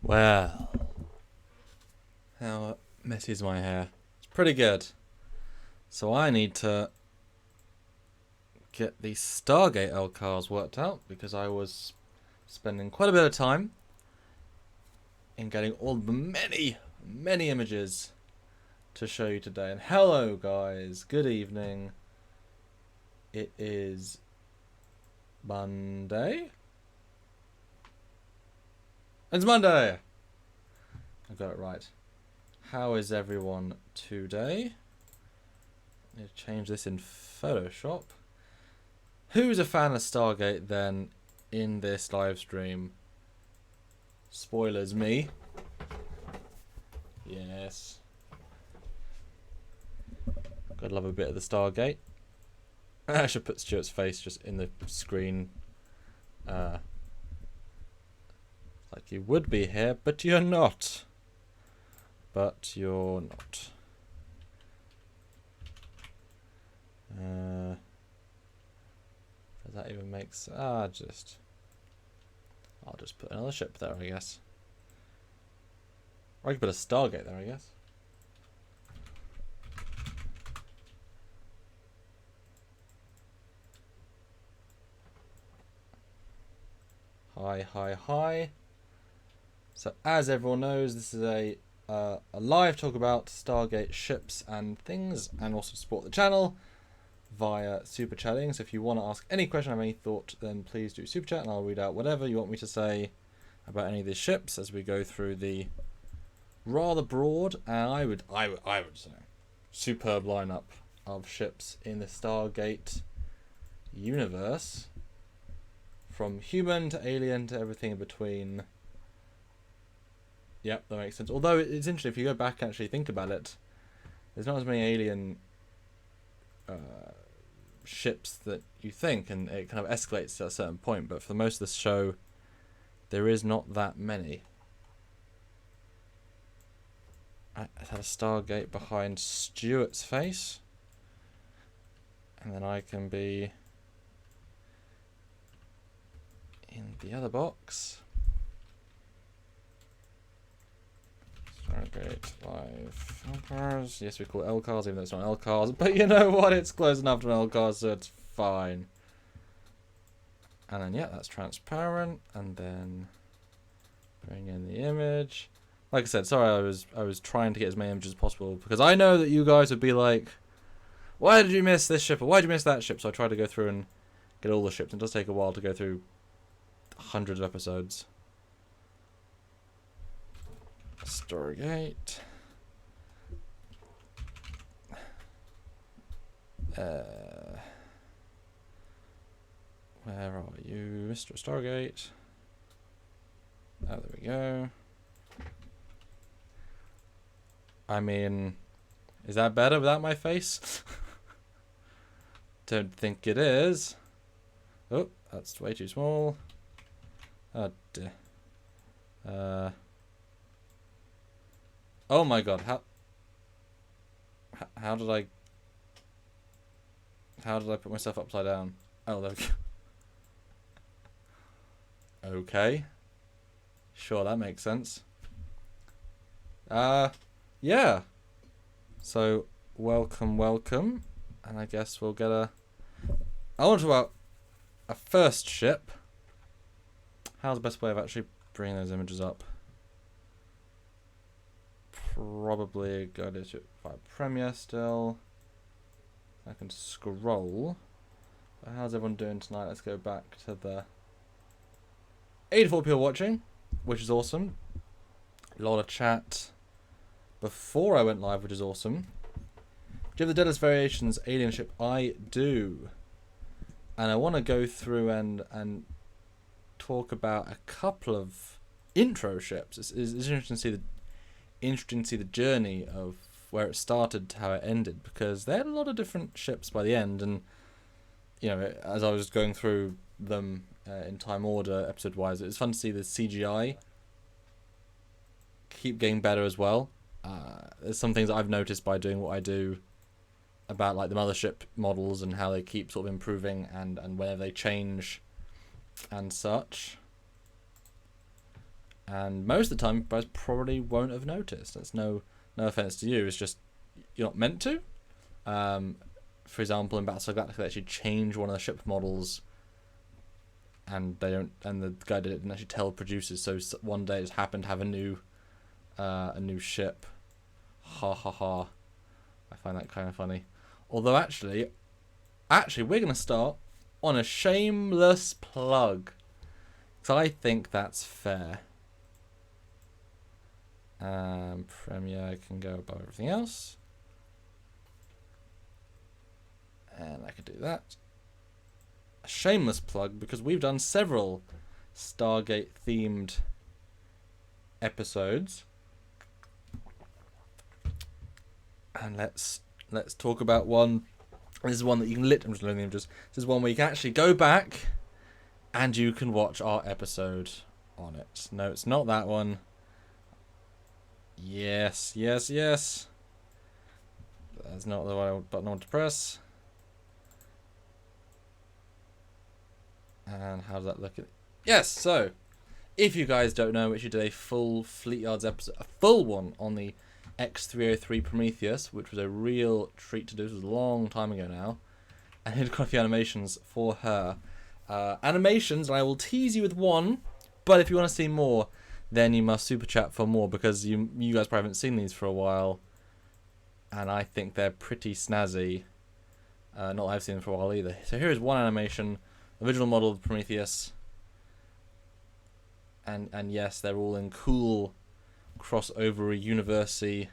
Well, how messy is my hair? It's pretty good. So I need to get the Stargate LCARs worked out because I was spending quite a bit of time in getting all the many images to show you today. And hello guys, good evening. It is Monday. It's Monday! I got it right. How is everyone today? I need to change this in Photoshop. Who's a fan of Stargate then in this live stream? Spoilers, me. Yes. Gotta love a bit of the Stargate. I should put Stuart's face just in the screen. Like you would be here, but you're not. But you're not. Does that even make sense? I'll just put another ship there, I guess. Or I could put a Stargate there, I guess. Hi. So as everyone knows, this is a live talk about Stargate ships and things, and also support the channel via super chatting. So if you want to ask any question or have any thought, then please do super chat and I'll read out whatever you want me to say about any of these ships as we go through the rather broad and I would say superb lineup of ships in the Stargate universe, from human to alien to everything in between. Yep, that makes sense. Although it's interesting, if you go back and actually think about it, there's not as many alien ships that you think, and it kind of escalates to a certain point, but for most of the show, there is not that many. I have a Stargate behind Stuart's face, and then I can be in the other box. Stargate live LCARs. Yes, we call it LCARs, even though it's not LCARs. But you know what? It's close enough to an LCAR, so it's fine. And then, yeah, that's transparent. And then bring in the image. Like I said, sorry, I was trying to get as many images as possible because I know that you guys would be like, why did you miss this ship or why did you miss that ship? So I tried to go through and get all the ships. It does take a while to go through hundreds of episodes. Stargate. Where are you, Mr. Stargate? Oh, there we go. I mean, is that better without my face? Don't think it is. Oh, that's way too small. Oh dear. Oh my god, how did I put myself upside down? Oh, there we go. Okay. Sure, that makes sense. Yeah. So, welcome. And I guess we'll get I want to talk about a first ship. How's the best way of actually bringing those images up? Probably go to it via Premiere still. I can scroll. But how's everyone doing tonight? Let's go back to the 84 people watching, which is awesome. A lot of chat before I went live, which is awesome. Do you have the Deadliest Variations alien ship? I do. And I want to go through and talk about a couple of intro ships. It's interesting to see the journey of where it started to how it ended, because they had a lot of different ships by the end, and you know, as I was going through them in time order episode wise, it's fun to see the CGI keep getting better as well. There's some things I've noticed by doing what I do about like the mothership models and how they keep sort of improving and where they change and such. And most of the time, you guys probably won't have noticed. That's no offense to you. It's just you're not meant to. For example, in Battlestar Galactica, they actually change one of the ship models, and they don't. And the guy didn't actually tell producers. So one day it just happened to have a new ship. Ha ha ha! I find that kind of funny. Although actually, we're gonna start on a shameless plug, because I think that's fair. Premiere can go above everything else, and I could do that. A shameless plug, because we've done several Stargate themed episodes, and let's talk about one. This is one that you can this is one where you can actually go back and you can watch our episode on it. No, it's not that one. Yes. That's not the button I want to press. And how does that look? Yes, so if you guys don't know, we actually did a full Fleetyards episode, a full one on the X303 Prometheus, which was a real treat to do. This was a long time ago now. And I did quite a few animations for her. Animations, and I will tease you with one, but if you want to see more, then you must super chat for more, because you guys probably haven't seen these for a while, and I think they're pretty snazzy. Not that I've seen them for a while either. So here is one animation, original model of Prometheus, and yes, they're all in cool crossover university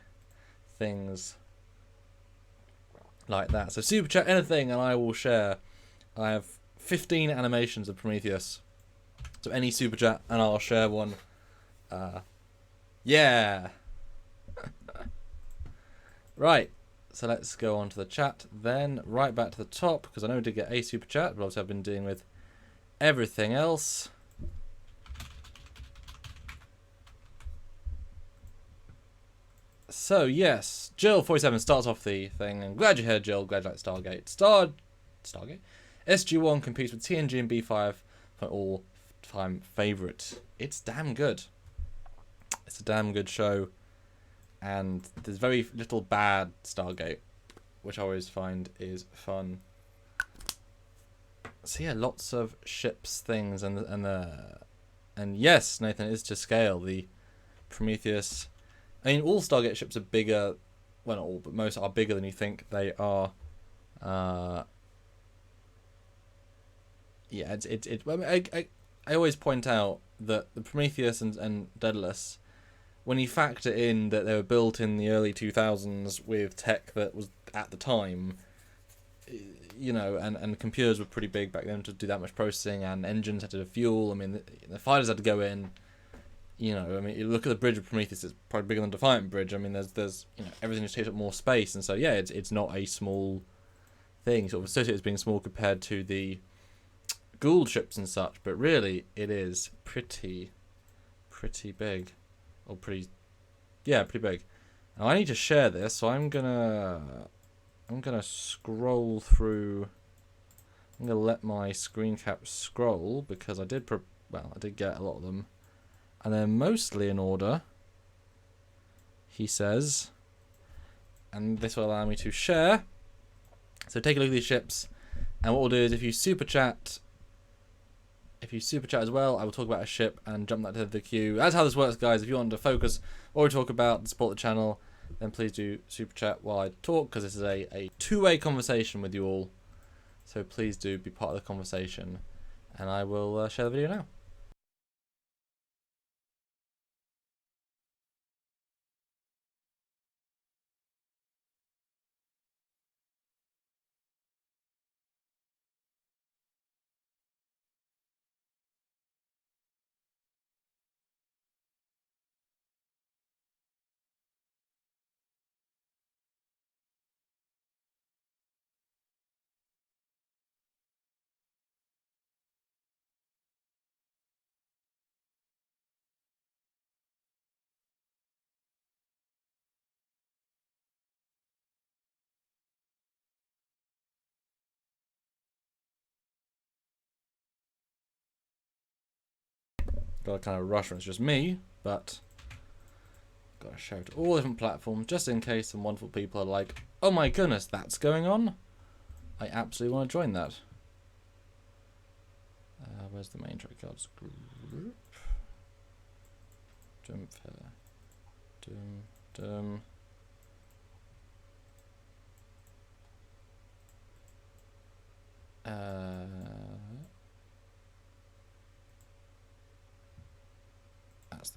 things like that. So super chat anything and I will share. I have 15 animations of Prometheus, so any super chat and I'll share one. Yeah. Right, so let's go on to the chat then. Right back to the top, because I know we did get a super chat, but obviously I've been dealing with everything else. So yes, Jill47 starts off the thing, and glad you're here, Jill. Glad you like Stargate. Stargate? SG1 competes with TNG and B5 for all-time favourite. It's damn good. It's a damn good show, and there's very little bad Stargate, which I always find is fun. So yeah, lots of ships, things, and yes, Nathan, it is to scale. The Prometheus. I mean, all Stargate ships are bigger. Well, not all, but most are bigger than you think they are. Yeah, I always point out that the Prometheus and Daedalus, when you factor in that they were built in the early 2000s with tech that was at the time, you know, and computers were pretty big back then to do that much processing, and engines had to do fuel. I mean, the fighters had to go in. You know, I mean, you look at the bridge of Prometheus; it's probably bigger than Defiant Bridge. I mean, there's you know, everything just takes up more space, and so yeah, it's not a small thing. Sort of associated as being small compared to the Goa'uld ships and such, but really it is pretty big, or pretty big. Now I need to share this, so I'm gonna scroll through. I'm gonna let my screen cap scroll, because I did get a lot of them. And they're mostly in order, he says. And this will allow me to share. So take a look at these ships. And what we'll do is if you super chat as well, I will talk about a ship and jump that to the queue. That's how this works, guys. If you want to focus or talk about and support the channel, then please do super chat while I talk, because this is a two-way conversation with you all. So please do be part of the conversation. And I will share the video now. Got to kind of rush when it's just me, but got to share it to all different platforms just in case some wonderful people are like, oh my goodness, that's going on. I absolutely want to join that. Where's the main Trekyards group? Jump here. Dum.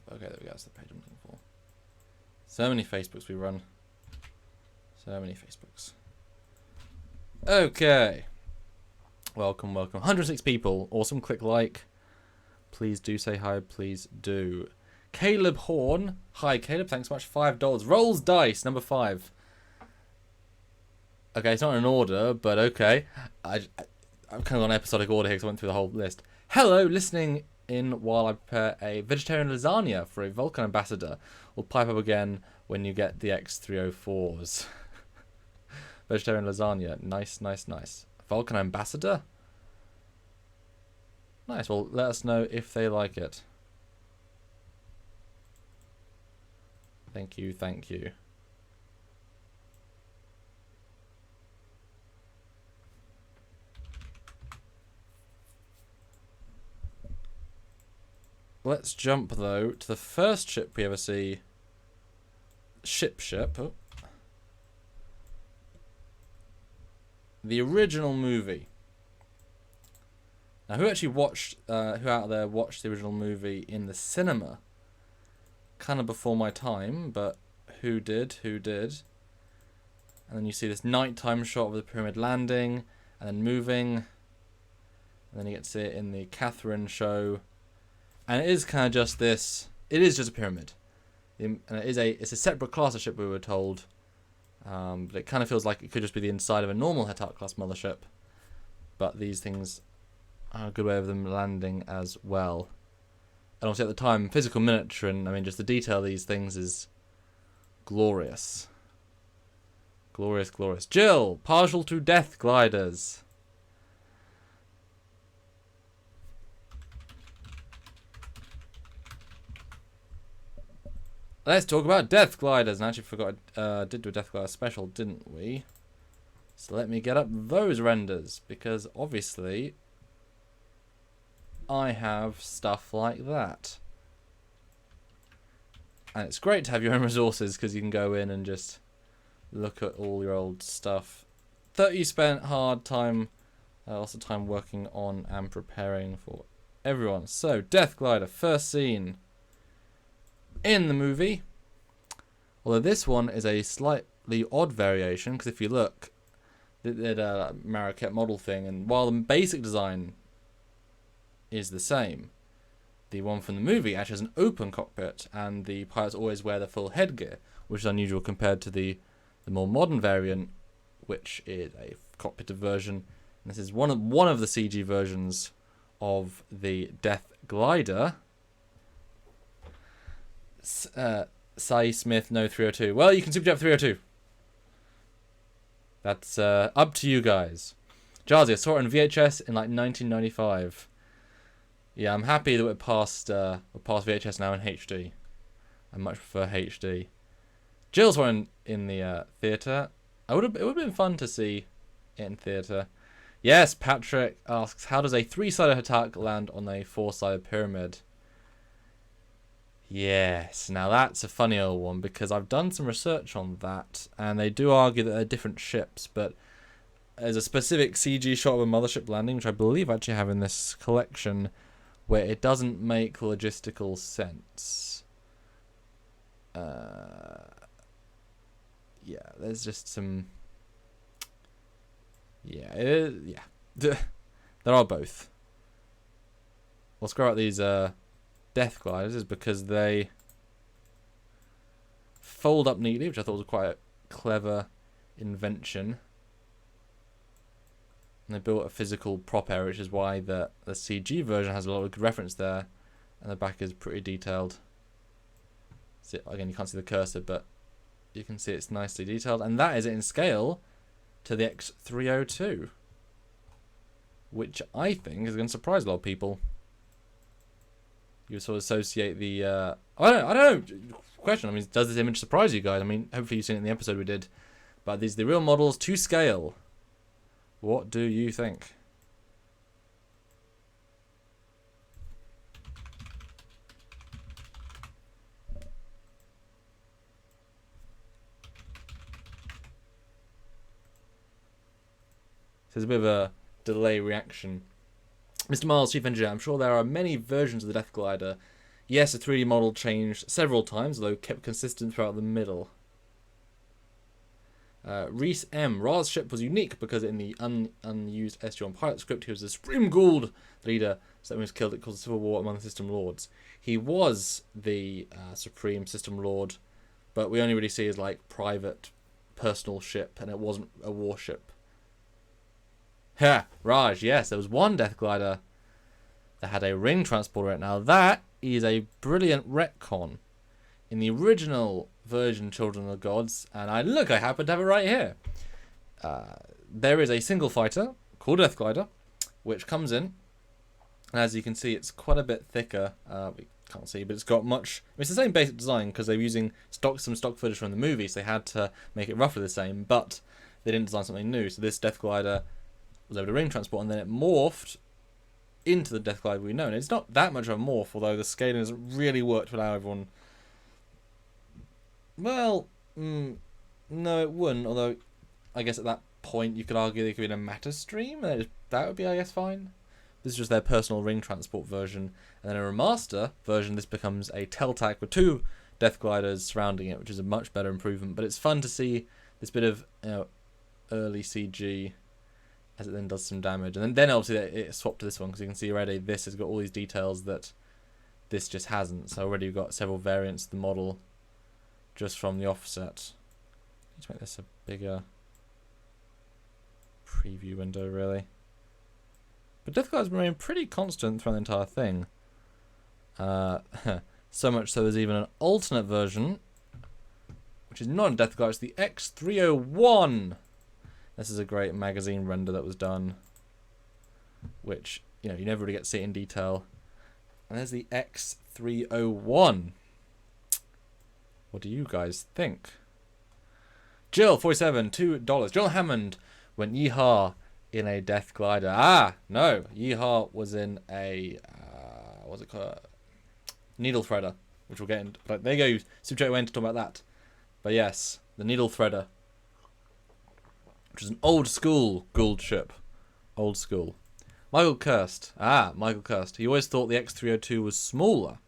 Okay, there we go. That's the page I'm looking for. So many Facebooks we run. So many Facebooks. Okay. Welcome. 106 people. Awesome. Click like. Please do say hi. Please do. Caleb Horn. Hi, Caleb. Thanks so much. $5. Rolls dice. Number 5. Okay, it's not in order, but okay. I'm kind of on episodic order here because I went through the whole list. Hello, listening in while I prepare a vegetarian lasagna for a Vulcan ambassador. We'll pipe up again when you get the X304s. Vegetarian lasagna. Nice. Vulcan ambassador? Nice. Well, let us know if they like it. Thank you. Let's jump, though, to the first ship we ever see. Ship. Oh. The original movie. Now, who actually watched, who out there watched the original movie in the cinema? Kind of before my time, but who did? And then you see this nighttime shot of the pyramid landing, and then moving. And then you get to see it in the Catherine show. And it is kind of just this. It is just a pyramid, and it's a separate class of ship. We were told, but it kind of feels like it could just be the inside of a normal Hetat class mothership. But these things are a good way of them landing as well. And obviously at the time, physical miniature, and I mean just the detail of these things is glorious. Glorious. Jill, partial to death gliders. Let's talk about Death Gliders. And I actually forgot did do a Death Glider special, didn't we? So let me get up those renders, because obviously I have stuff like that. And it's great to have your own resources, because you can go in and just look at all your old stuff that you spent hard time, lots of time working on and preparing for everyone. So, Death Glider, first scene in the movie, although this one is a slightly odd variation, because if you look, they did a Marquette model thing, and while the basic design is the same, the one from the movie actually has an open cockpit, and the pilots always wear the full headgear, which is unusual compared to the more modern variant, which is a cockpitted version. And this is one of the CG versions of the Death Glider. Sai Smith, no 302. Well, you can super chat 302. That's up to you guys. Jazzy, I saw it on VHS in like 1995. Yeah, I'm happy that we're past VHS now in HD. I much prefer HD. Jill's one in the theatre. It would have been fun to see it in theatre. Yes, Patrick asks, how does a 3-sided attack land on a 4-sided pyramid? Yes, now that's a funny old one, because I've done some research on that, and they do argue that they're different ships, but there's a specific CG shot of a mothership landing, which I believe I actually have in this collection, where it doesn't make logistical sense. Yeah, there's just some... Yeah, there are both. We'll scroll out these Death Gliders is because they fold up neatly, which I thought was quite a clever invention. And they built a physical prop area, which is why the CG version has a lot of good reference there, and the back is pretty detailed. See, again, you can't see the cursor, but you can see it's nicely detailed, and that is in scale to the X302, which I think is going to surprise a lot of people. you sort of associate the... I don't know. Question, I mean, does this image surprise you guys? I mean, hopefully you've seen it in the episode we did. But these are the real models to scale. What do you think? There's a bit of a delay reaction. Mr. Miles, Chief Engineer, I'm sure there are many versions of the Death Glider. Yes, the 3D model changed several times, although kept consistent throughout the middle. Reese M. Ra's ship was unique because in the unused SG-1 pilot script, he was the Supreme Goa'uld leader, so that he was killed. It caused a civil war among the System Lords. He was the Supreme System Lord, but we only really see his like private, personal ship, and it wasn't a warship. Ha! Raj, yes, there was one Death Glider that had a ring transporter in it. Now that is a brilliant retcon. In the original version, Children of the Gods, and I happen to have it right here. There is a single fighter called Death Glider, which comes in, and as you can see, it's quite a bit thicker. We can't see, but it's got much. It's the same basic design because they're using some stock footage from the movie, so they had to make it roughly the same, but they didn't design something new. So this Death Glider was able to ring transport, and then it morphed into the Death Glider we know. And it's not that much of a morph, although the scaling has really worked to allow everyone. Well, no, it wouldn't. Although, I guess at that point you could argue they could be in a matter stream, and that would be, I guess, fine. This is just their personal ring transport version, and then a remaster version. This becomes a Teltac with 2 Death Gliders surrounding it, which is a much better improvement. But it's fun to see this bit of early CG as it then does some damage, and then obviously it swapped to this one because you can see already this has got all these details that this just hasn't. So already you've got several variants of the model just from the offset. Let's make this a bigger preview window, really. But Death Glider's remain pretty constant throughout the entire thing. So much so there's even an alternate version, which is not a Death Glider, it's the X301. This is a great magazine render that was done, which, you never really get to see it in detail. And there's the X301. What do you guys think? Jill, 47, $2. Jill Hammond went yeehaw in a Death Glider. Ah, no. Yeehaw was in a, what's it called? Needle Threader, which we'll get into. But there you go. Super Chat went to talk about that. But yes, the Needle Threader, which is an old school Goa'uld ship. Old school. Michael Kirst. Ah, Michael Kirst. He always thought the X302 was smaller.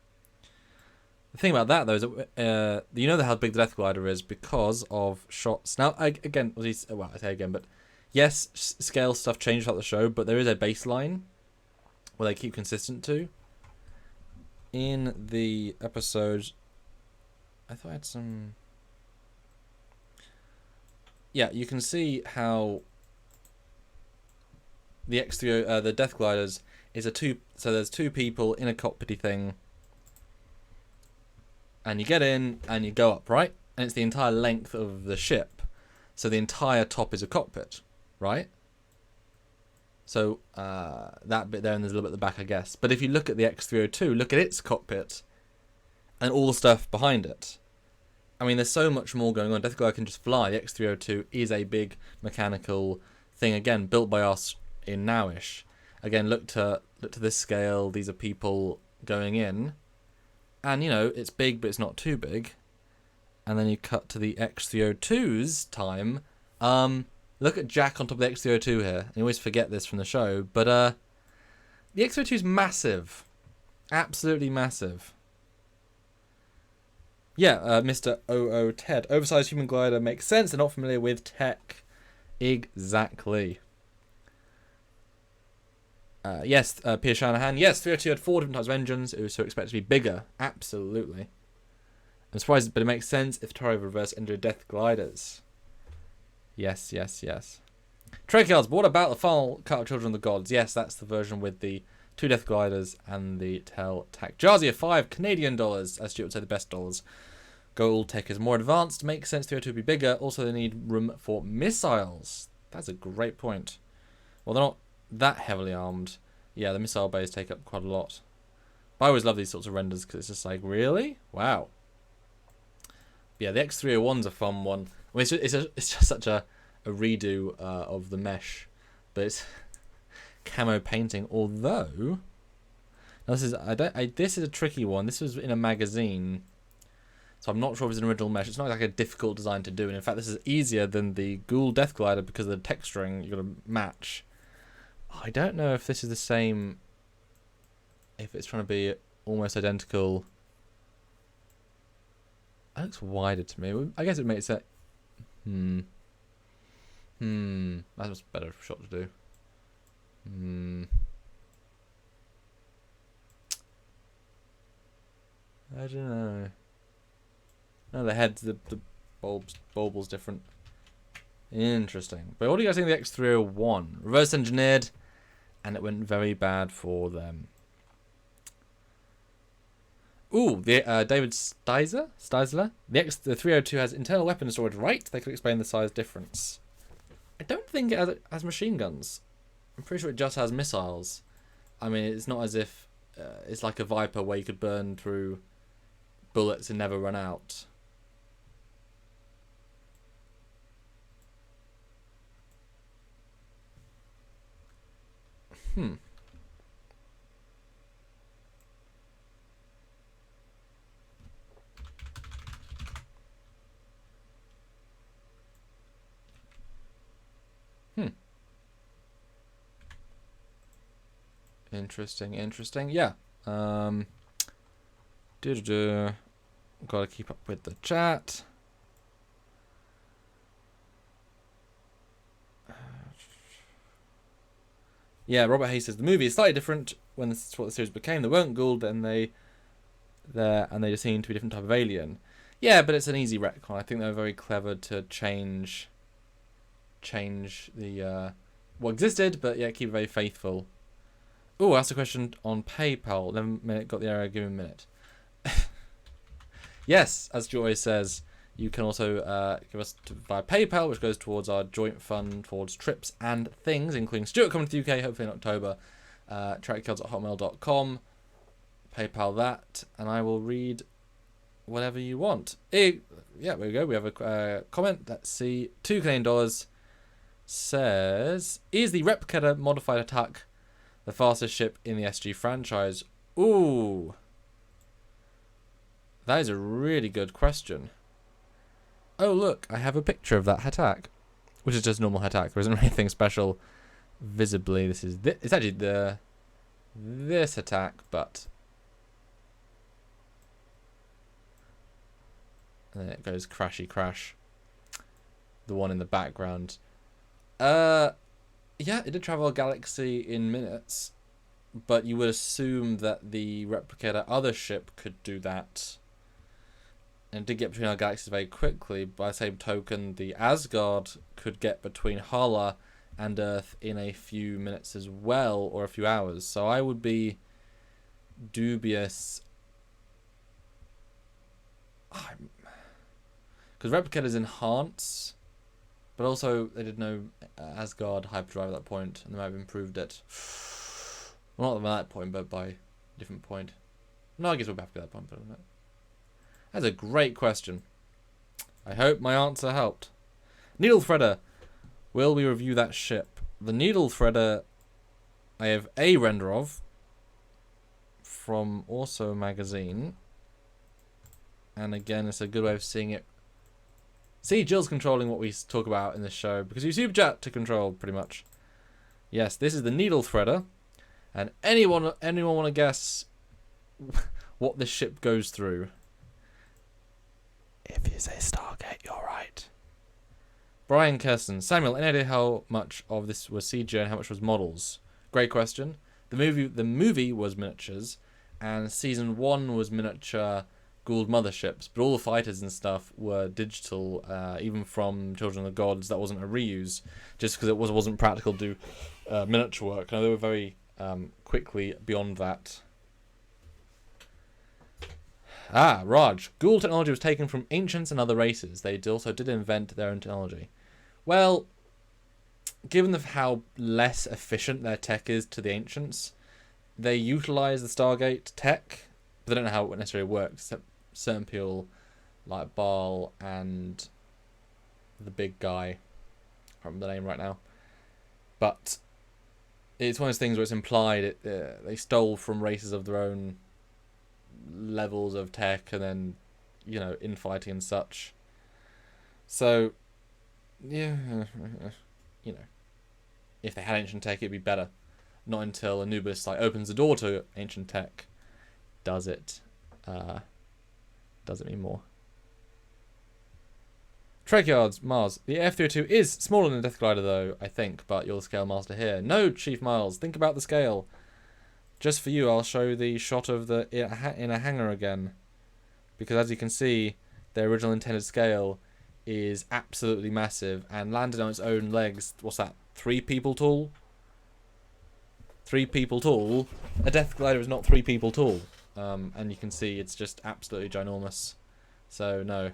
The thing about that, though, is that you know how big the Death Glider is because of shots. Now, I say again, but yes, scale stuff changes throughout the show, but there is a baseline where they keep consistent to. In the episode, I thought I had some... Yeah, you can see how the X3, the Death Gliders, is a two. So there's 2 people in a cockpity thing, and you get in and you go up, right? And it's the entire length of the ship, so the entire top is a cockpit, right? So that bit there, and there's a little bit at the back, I guess. But if you look at the X302, look at its cockpit, and all the stuff behind it. I mean, there's so much more going on. Death Glider can just fly. The X302 is a big mechanical thing, again, built by us in Nowish. Again, look to this scale. These are people going in. And, it's big, but it's not too big. And then you cut to the X302's time. Look at Jack on top of the X302 here. And you always forget this from the show. But the X302 is massive. Absolutely massive. Yeah, Mr. OO Ted. Oversized human glider makes sense. They're not familiar with tech. Exactly. Yes, Pierre Shanahan. Yes, 302 had 4 different types of engines. It was so expected to be bigger. Absolutely. I'm surprised, but it makes sense if Taro reverse engineered Death Gliders. Yes. Trekyards, but what about the final cut of Children of the Gods? Yes, that's the version with the 2 Death Gliders and the Teltac. Jarzia, $5 Canadian, as Stuart would say, the best dollars. Goa'uld tech is more advanced. Makes sense 302 would be bigger. Also, they need room for missiles. That's a great point. Well, they're not that heavily armed. Yeah, the missile bays take up quite a lot But I always love these sorts of renders because it's just like, really? Wow. Yeah, the X301's a fun one. I mean, it's just such a redo of the mesh, but it's camo painting. Although this is this is a tricky one. This was in a magazine, so I'm not sure if it's an original mesh. It's not like a difficult design to do, and in fact, this is easier than the Goa'uld Death Glider because of the texturing you got to match. I don't know if this is the same. If it's trying to be almost identical. That looks wider to me. I guess it makes it. That's a better shot to do. I don't know. No, the heads, the bulb's different. Interesting. But what do you guys think of the X301? Reverse engineered, and it went very bad for them. Ooh, the David Steisler. The 302 has internal weapon storage, right? They could explain the size difference. I don't think it has machine guns. I'm pretty sure it just has missiles. I mean, it's not as if it's like a Viper where you could burn through bullets and never run out. Interesting. Yeah. Gotta keep up with the chat. Yeah, Robert Hayes says the movie is slightly different when this is what the series became. They weren't Goa'uld, and they just seem to be a different type of alien. Yeah, but it's an easy retcon. I think they're very clever to change the what existed, but yeah, keep it very faithful. Oh, I asked a question on PayPal. Got the error. Give me a minute. Yes, as Joy says, you can also give us via PayPal, which goes towards our joint fund towards trips and things, including Stuart coming to the UK, hopefully in October. Trekyards@hotmail.com. PayPal that, and I will read whatever you want. Yeah, there we go. We have a comment. Let's see. $2 Canadian says, is the Replicator modified attack the fastest ship in the SG franchise? Ooh. That is a really good question. Oh, look, I have a picture of that attack, which is just normal attack. There isn't anything special visibly. It's actually this attack, but and then it goes crashy crash. The one in the background. Yeah, it did travel a galaxy in minutes, but you would assume that the Replicator other ship could do that. And it did get between our galaxies very quickly. By the same token, the Asgard could get between Hala and Earth in a few minutes as well, or a few hours. So I would be dubious. Because Replicator's enhance, but also they did no Asgard hyperdrive at that point, and they might have improved it. Well, not by that point, but by a different point. No, I guess we'll be happy with that point, but that's a great question. I hope my answer helped. Needle Threader. Will we review that ship? The Needle Threader, I have a render of from also a magazine. And again, it's a good way of seeing it. See, Jill's controlling what we talk about in this show, because you super chat to control, pretty much. Yes, this is the Needle Threader. And anyone want to guess what this ship goes through? If you say Stargate, you're right. Brian Kirsten. Samuel, any idea how much of this was CGI and how much was models? Great question. The movie was miniatures, and season 1 was miniature Goa'uld motherships, but all the fighters and stuff were digital, even from Children of the Gods. That wasn't a reuse, just because it wasn't practical to do miniature work. Now, they were very quickly beyond that. Raj. Goa'uld technology was taken from ancients and other races. They also did invent their own technology. Well, given how less efficient their tech is to the ancients, they utilize the Stargate tech, but they don't know how it necessarily works. Except certain people like Baal and the big guy, I can't remember the name right now, but it's one of those things where it's implied they stole from races of their own levels of tech, and then, you know, infighting and such. So, yeah, you know, if they had ancient tech, it'd be better. Not until Anubis like opens the door to ancient tech does it mean more. Trekyards, Mars. The F-302 is smaller than the Death Glider, though, I think, but you're the scale master here. No, Chief Miles, think about the scale. Just for you, I'll show the shot of the in a hangar again, because as you can see, their original intended scale is absolutely massive, and landed on its own legs. What's that? 3 people tall? 3 people tall. A Death Glider is not 3 people tall, and you can see it's just absolutely ginormous. So no,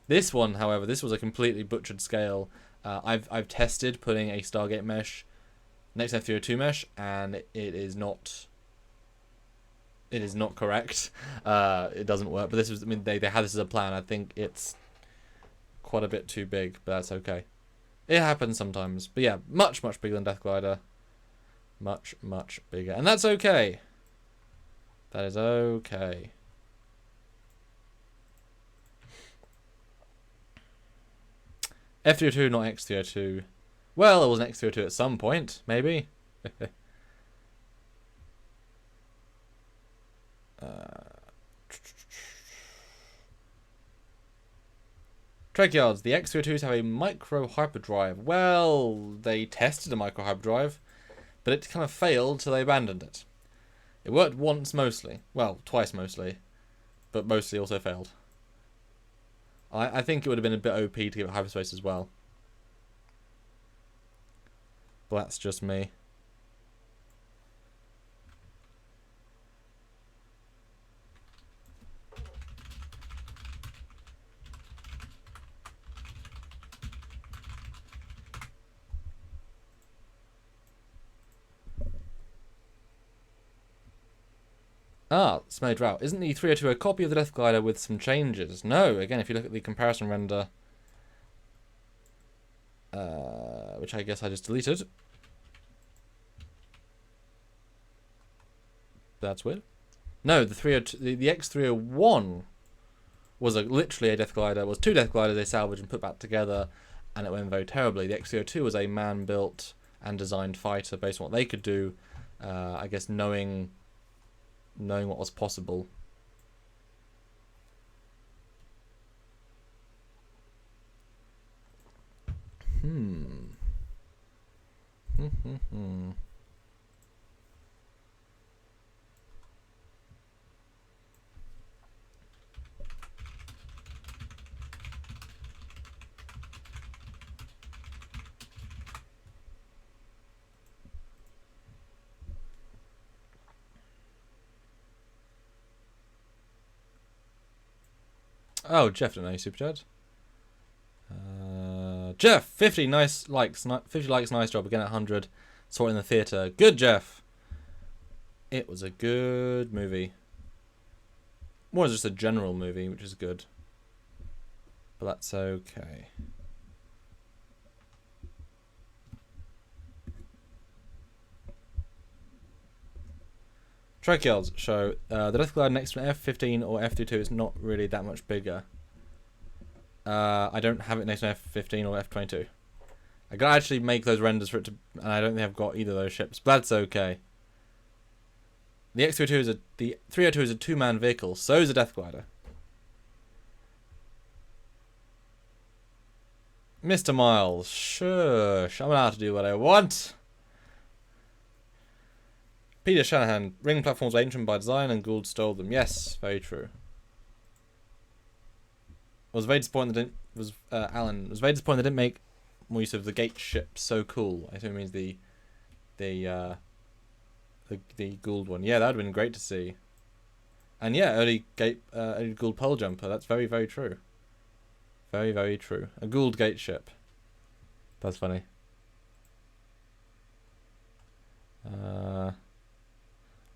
this one, however, this was a completely butchered scale. I've tested putting a Stargate mesh next to F-302 mesh, and it is not. It is not correct. It doesn't work. But this was, I mean, they had this as a plan. I think it's quite a bit too big, but that's okay. It happens sometimes. But yeah, much bigger than Death Glider. Much bigger, and that's okay. That is okay. F-302, not X-302. Well, it was an X-302 at some point, maybe. Trekyards, the X-302s have a micro hyperdrive. Well, they tested a micro hyperdrive, but it kind of failed, so they abandoned it. It worked once mostly. Well, twice mostly. But mostly also failed. I think it would have been a bit OP to give it hyperspace as well. But that's just me. Ah, Smelly Drought. Isn't the 302 a copy of the Death Glider with some changes? No, again, if you look at the comparison render, which I guess I just deleted. That's weird. No, the 302, the X301 was literally a Death Glider. Was 2 Death Gliders they salvaged and put back together, and it went very terribly. The X302 was a man-built and designed fighter based on what they could do. I guess knowing what was possible. Oh, Jeff didn't know you super chat. Jeff, 50 nice likes. 50 likes, nice job. Again at 100. Saw it in the theatre. Good, Jeff. It was a good movie. More just a general movie, which is good. But that's okay. Trekyards show the Death Glider next to an F-15 or F-32 is not really that much bigger. I don't have it next to an F-15 or F-22. I gotta actually make those renders for it to, and I don't think I've got either of those ships, but that's okay. The X-302 the 302 is a 2-man vehicle, so is a Death Glider. Mr. Miles, shush, I'm allowed to do what I want. Peter Shanahan, ring platforms are ancient by design and Goa'uld stole them. Yes, very true. Was very disappointed Alan was very disappointed they didn't make more use of the gate ship. So cool. I assume it means the Goa'uld one. Yeah, that would have been great to see. And yeah, early Goa'uld pole jumper. That's very, very true. Very, very true. A Goa'uld gate ship. That's funny.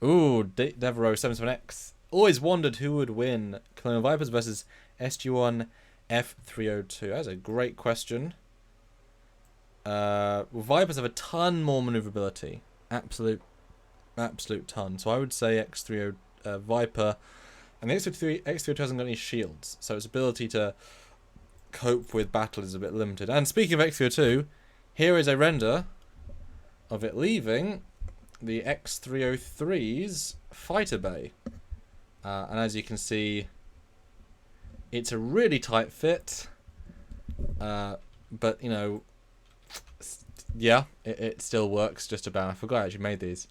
Ooh, Devereaux 77X. Always wondered who would win Colonial Vipers versus SG-1 F302. That's a great question. Vipers have a ton more maneuverability. Absolute ton. So I would say X-30 Viper. And the X-302 hasn't got any shields. So its ability to cope with battle is a bit limited. And speaking of X-302, here is a render of it leaving the X-303's fighter bay. And as you can see, it's a really tight fit. But, you know, yeah, it still works just about. I forgot I actually made these.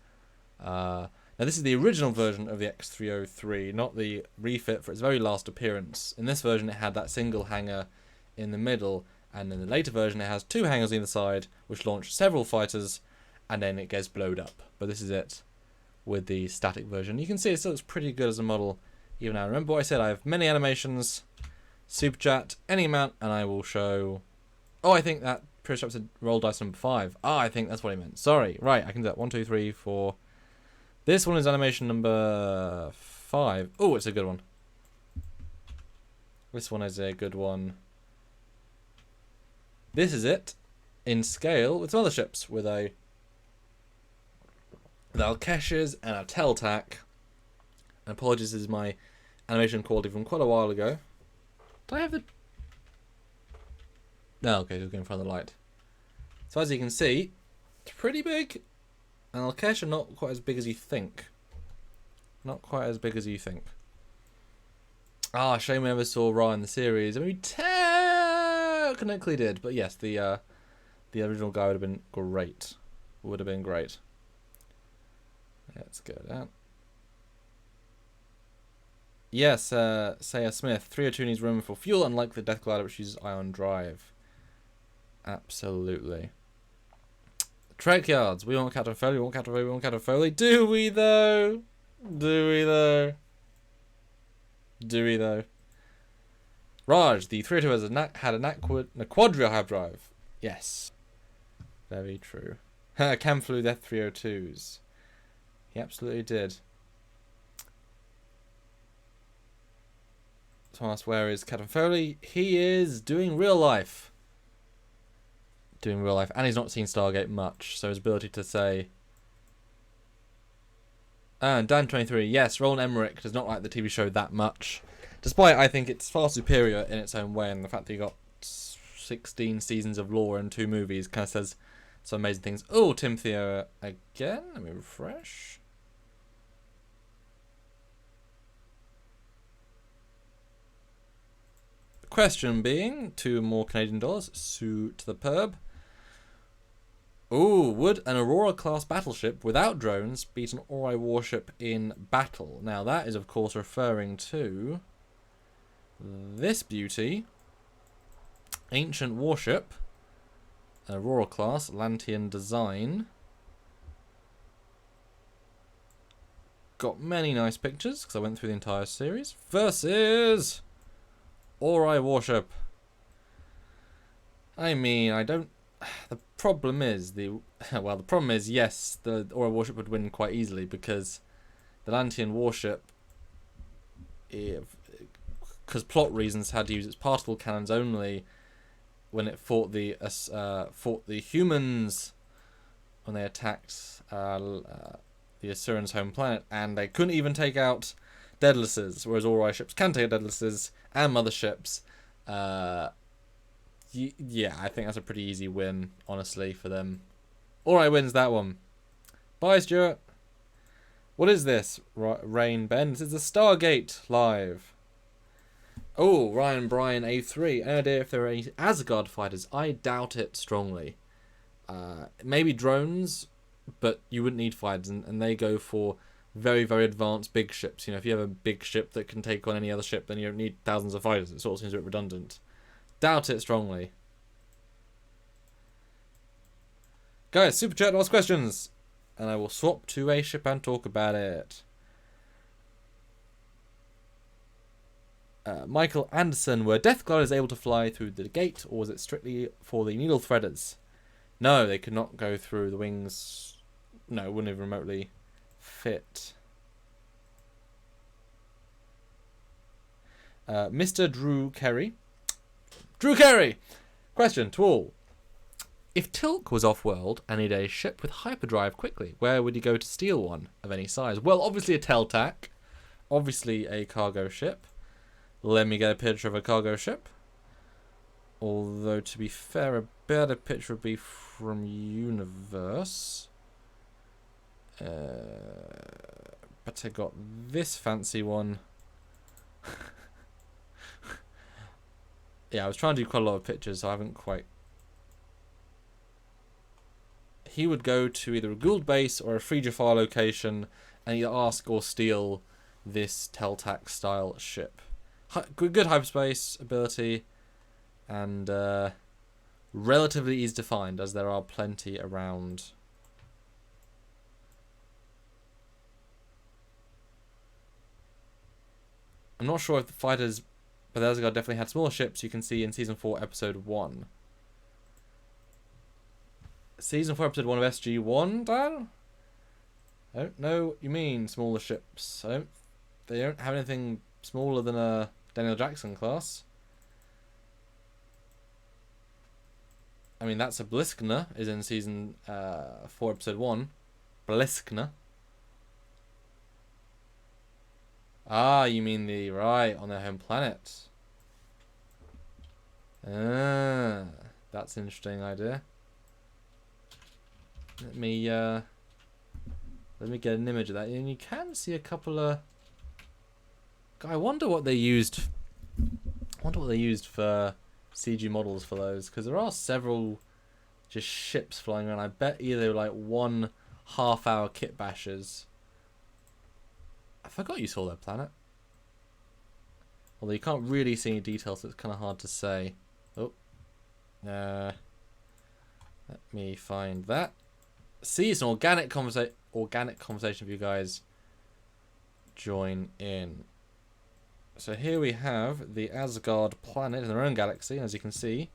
Now, this is the original version of the X-303, not the refit for its very last appearance. In this version, it had that single hangar in the middle, and in the later version, it has two hangars on either side, which launch several fighters, and then it gets blowed up. But this is it with the static version. You can see it still looks pretty good as a model, even now. Remember what I said, I have many animations, super chat, any amount, and I will show... Oh, I think that Pretty Shop said roll dice number 5. Ah, I think that's what he meant. Sorry. Right, I can do that. 1, 2, 3, 4... This one is animation number 5. Oh, it's a good one. This one is a good one. This is it in scale with some other ships with Al-Keshes and a Teltac. And apologies, this is my animation quality from quite a while ago. Do I have the... No, okay, just going in front of the light. So as you can see, it's pretty big. And Al-Kesh are not quite as big as you think. Not quite as big as you think. Ah, shame we never saw Ra in the series. I mean, technically did, but yes, the original guy would have been great. Would have been great. Let's go down. Yes, Saya Smith. 302 needs room for fuel, unlike the Death Glider, which uses ion drive. Absolutely. Trekyards. We want Captain Foley. We want Captain Foley. We want Captain Foley. Do we though? Do we though? Do we though? Raj. The 302 has had a quadria hype drive. Yes. Very true. Cam flew the F302s. He absolutely did. Someone asked, where is Captain Foley? He is doing real life. Doing real life. And he's not seen Stargate much. So his ability to say... And Dan23. Yes, Roland Emmerich does not like the TV show that much. Despite, I think it's far superior in its own way. And the fact that you got 16 seasons of lore and 2 movies kind of says some amazing things. Oh, Tim Theo again. Let me refresh. Question being, 2 more Canadian dollars, sue to the perb. Ooh, would an Aurora class battleship without drones beat an Ori warship in battle? Now that is of course referring to this beauty. Ancient warship, Aurora class, Atlantean design. Got many nice pictures because I went through the entire series. Versus... Ori warship. I mean, I don't... The problem is, yes, the Ori warship would win quite easily because the Atlantean warship, because plot reasons, had to use its particle cannons only when it fought the humans when they attacked the Asuran's home planet, and they couldn't even take out Deadlesses, whereas Ori ships can take out Deadlesses and motherships. Yeah, I think that's a pretty easy win, honestly, for them. Ori wins that one. Bye, Stuart. What is this? Rain Ben. This is the Stargate live. Oh, Ryan Bryan A3. Any idea if there are any Asgard fighters? I doubt it strongly. Maybe drones, but you wouldn't need fighters, and they go for very, very advanced big ships. You know, if you have a big ship that can take on any other ship, then you don't need thousands of fighters. It sort of seems a bit redundant. Doubt it strongly. Guys, super chat, ask questions, and I will swap to a ship and talk about it. Michael Anderson, were Death Gliders able to fly through the gate, or was it strictly for the needle threaders? No, they could not go through the wings. No, it wouldn't even remotely fit. Mr. Drew Carey. Drew Carey! Question to all. If Tilk was off-world and needed a ship with hyperdrive quickly, where would he go to steal one of any size? Well, obviously a Teltac. Obviously a cargo ship. Let me get a picture of a cargo ship. Although, to be fair, a better picture would be from Universe. But I got this fancy one. Yeah, I was trying to do quite a lot of pictures, so I haven't quite... He would go to either a Goa'uld base or a Free Jafar location and either ask or steal this Teltac style ship. Good hyperspace ability and relatively easy to find, as there are plenty around. I'm not sure if the fighters, but Asgard definitely had smaller ships you can see in Season 4, Episode 1. Season 4, Episode 1 of SG-1, Dan? I don't know what you mean, smaller ships. They don't have anything smaller than a Daniel Jackson class. I mean, that's a Bliskner, is in Season 4, Episode 1. Bliskner. Ah, you mean the... Right, on their home planet. Ah, that's an interesting idea. Let me get an image of that. And you can see a couple of... I wonder what they used... for CG models for those. Because there are several just ships flying around. I bet either they were like 1 half-hour kit bashers. I forgot you saw their planet. Although you can't really see any details, so it's kind of hard to say. Oh. Let me find that. See, it's an organic conversation for you guys. Join in. So here we have the Asgard planet in their own galaxy, as you can see.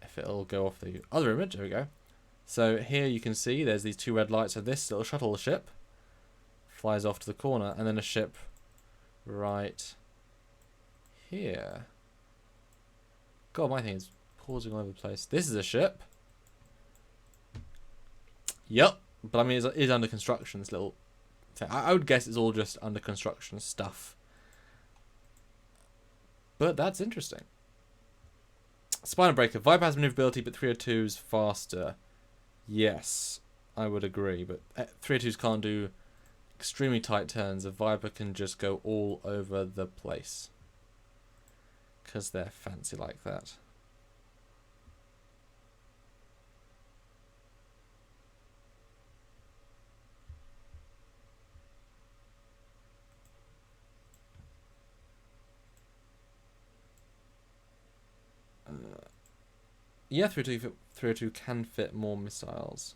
If it'll go off the other image, there we go. So here you can see there's these 2 red lights of this little shuttle ship. Flies off to the corner, and then a ship right here. God, my thing is pausing all over the place. This is a ship. Yep, but I mean, it is under construction, this little thing. I would guess it's all just under construction stuff. But that's interesting. Spinal Breaker. Viper has maneuverability, but 302's faster. Yes, I would agree, but 302s can't do extremely tight turns. A Viper can just go all over the place. Because they're fancy like that. Yeah, 302 can fit more missiles.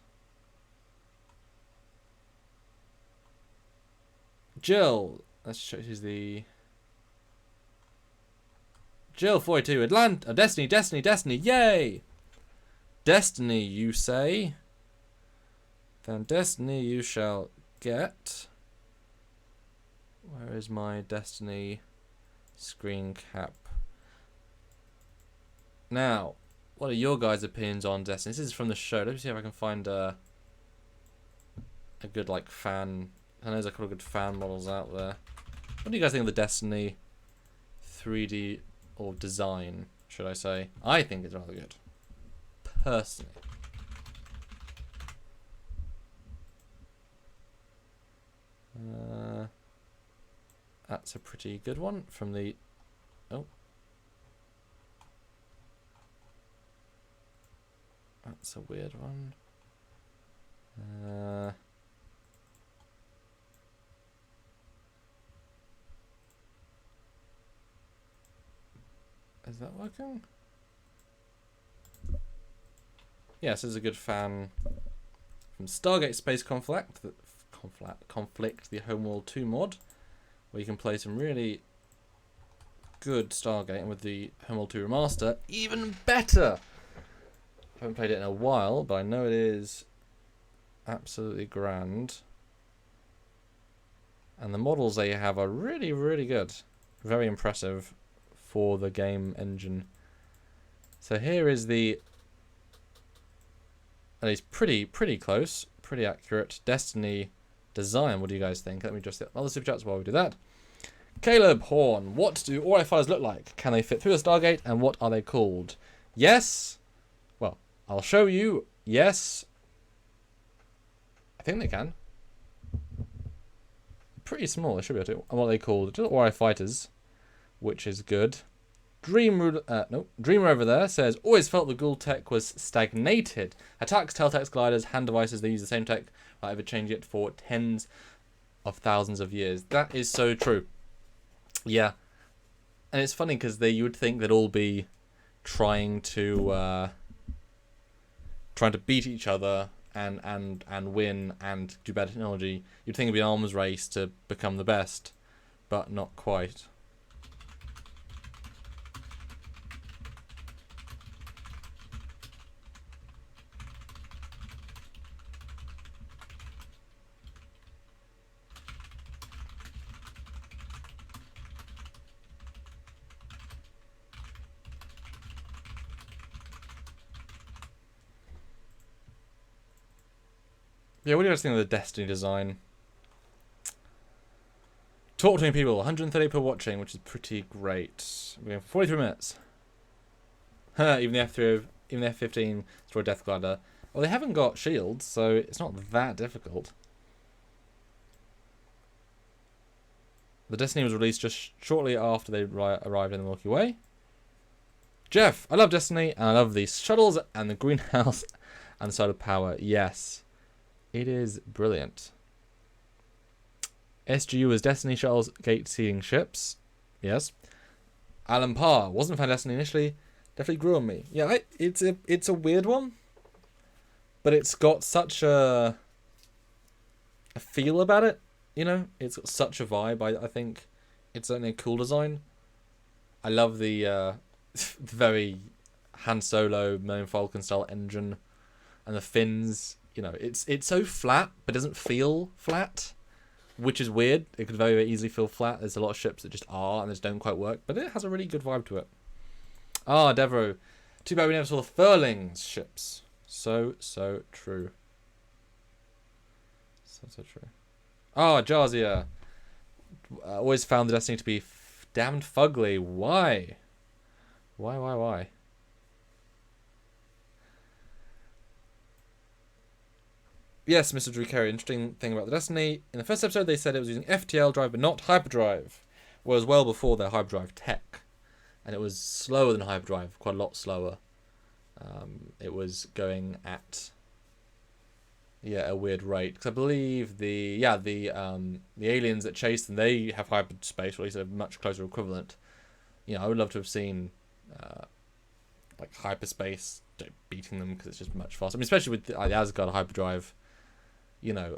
Jill, let's show you the... Jill 42, Destiny, yay! Destiny, you say? Then Destiny you shall get. Where is my Destiny screen cap? Now, what are your guys' opinions on Destiny? This is from the show. Let me see if I can find a good like fan. I know there's a couple of good fan models out there. What do you guys think of the Destiny 3D or design, should I say? I think it's rather good, personally. That's a pretty good one from the... Oh. That's a weird one. Is that working? Yes, this is a good fan from Stargate Space Conflict, the Homeworld 2 mod, where you can play some really good Stargate, and with the Homeworld 2 remaster, even better! I haven't played it in a while, but I know it is absolutely grand. And the models they have are really, really good. Very impressive for the game engine. So here is the... And it's pretty close. Pretty accurate. Destiny design. What do you guys think? Let me just get other super chats while we do that. Caleb Horn. What do all fighters look like? Can they fit through the Stargate? And what are they called? Yes. Well, I'll show you. Yes. I think they can. Pretty small. They should be able to. And what are they called? Just Ori fighters, which is good. Dreamer over there says, always felt the Goa'uld tech was stagnated. Attacks, Teltex gliders, hand devices, they use the same tech without ever changing it for tens of thousands of years. That is so true. Yeah. And it's funny because you would think they'd all be trying to beat each other and win and do better technology. You'd think it'd be an arms race to become the best, but not quite. Yeah, what do you guys think of the Destiny design? Talk to me, people. 130 per watching, which is pretty great. We have 43 minutes. even the F-15 destroy Death Glider. Well, they haven't got shields, so it's not that difficult. The Destiny was released just shortly after they arrived in the Milky Way. Jeff, I love Destiny, and I love the shuttles and the greenhouse and solar power. Yes. It is brilliant. SGU is Destiny shuttles gate-seeing ships. Yes. Alan Parr wasn't a fan of Destiny initially. Definitely grew on me. Yeah, it's a weird one, but it's got such a feel about it. You know, it's got such a vibe. I think it's certainly a cool design. I love the very Han Solo, Millennium Falcon style engine, and the fins. You know, it's so flat, but doesn't feel flat, which is weird. It could very, very easily feel flat. There's a lot of ships that just are and just don't quite work, but it has a really good vibe to it. Ah, Devro. Too bad we never saw the Furlings ships. So true. So true. Ah, Jarzia. Always found the Destiny to be damned fugly. Why? Why? Yes, Mr. Drew Carey, interesting thing about the Destiny. In the first episode, they said it was using FTL drive, but not hyperdrive. Was well before their hyperdrive tech. And it was slower than hyperdrive, quite a lot slower. It was going at a weird rate. Because I believe the aliens that chase them, they have hyperspace, or at least a much closer equivalent. You know, I would love to have seen like hyperspace beating them because it's just much faster. I mean, especially with the Asgard hyperdrive. You know,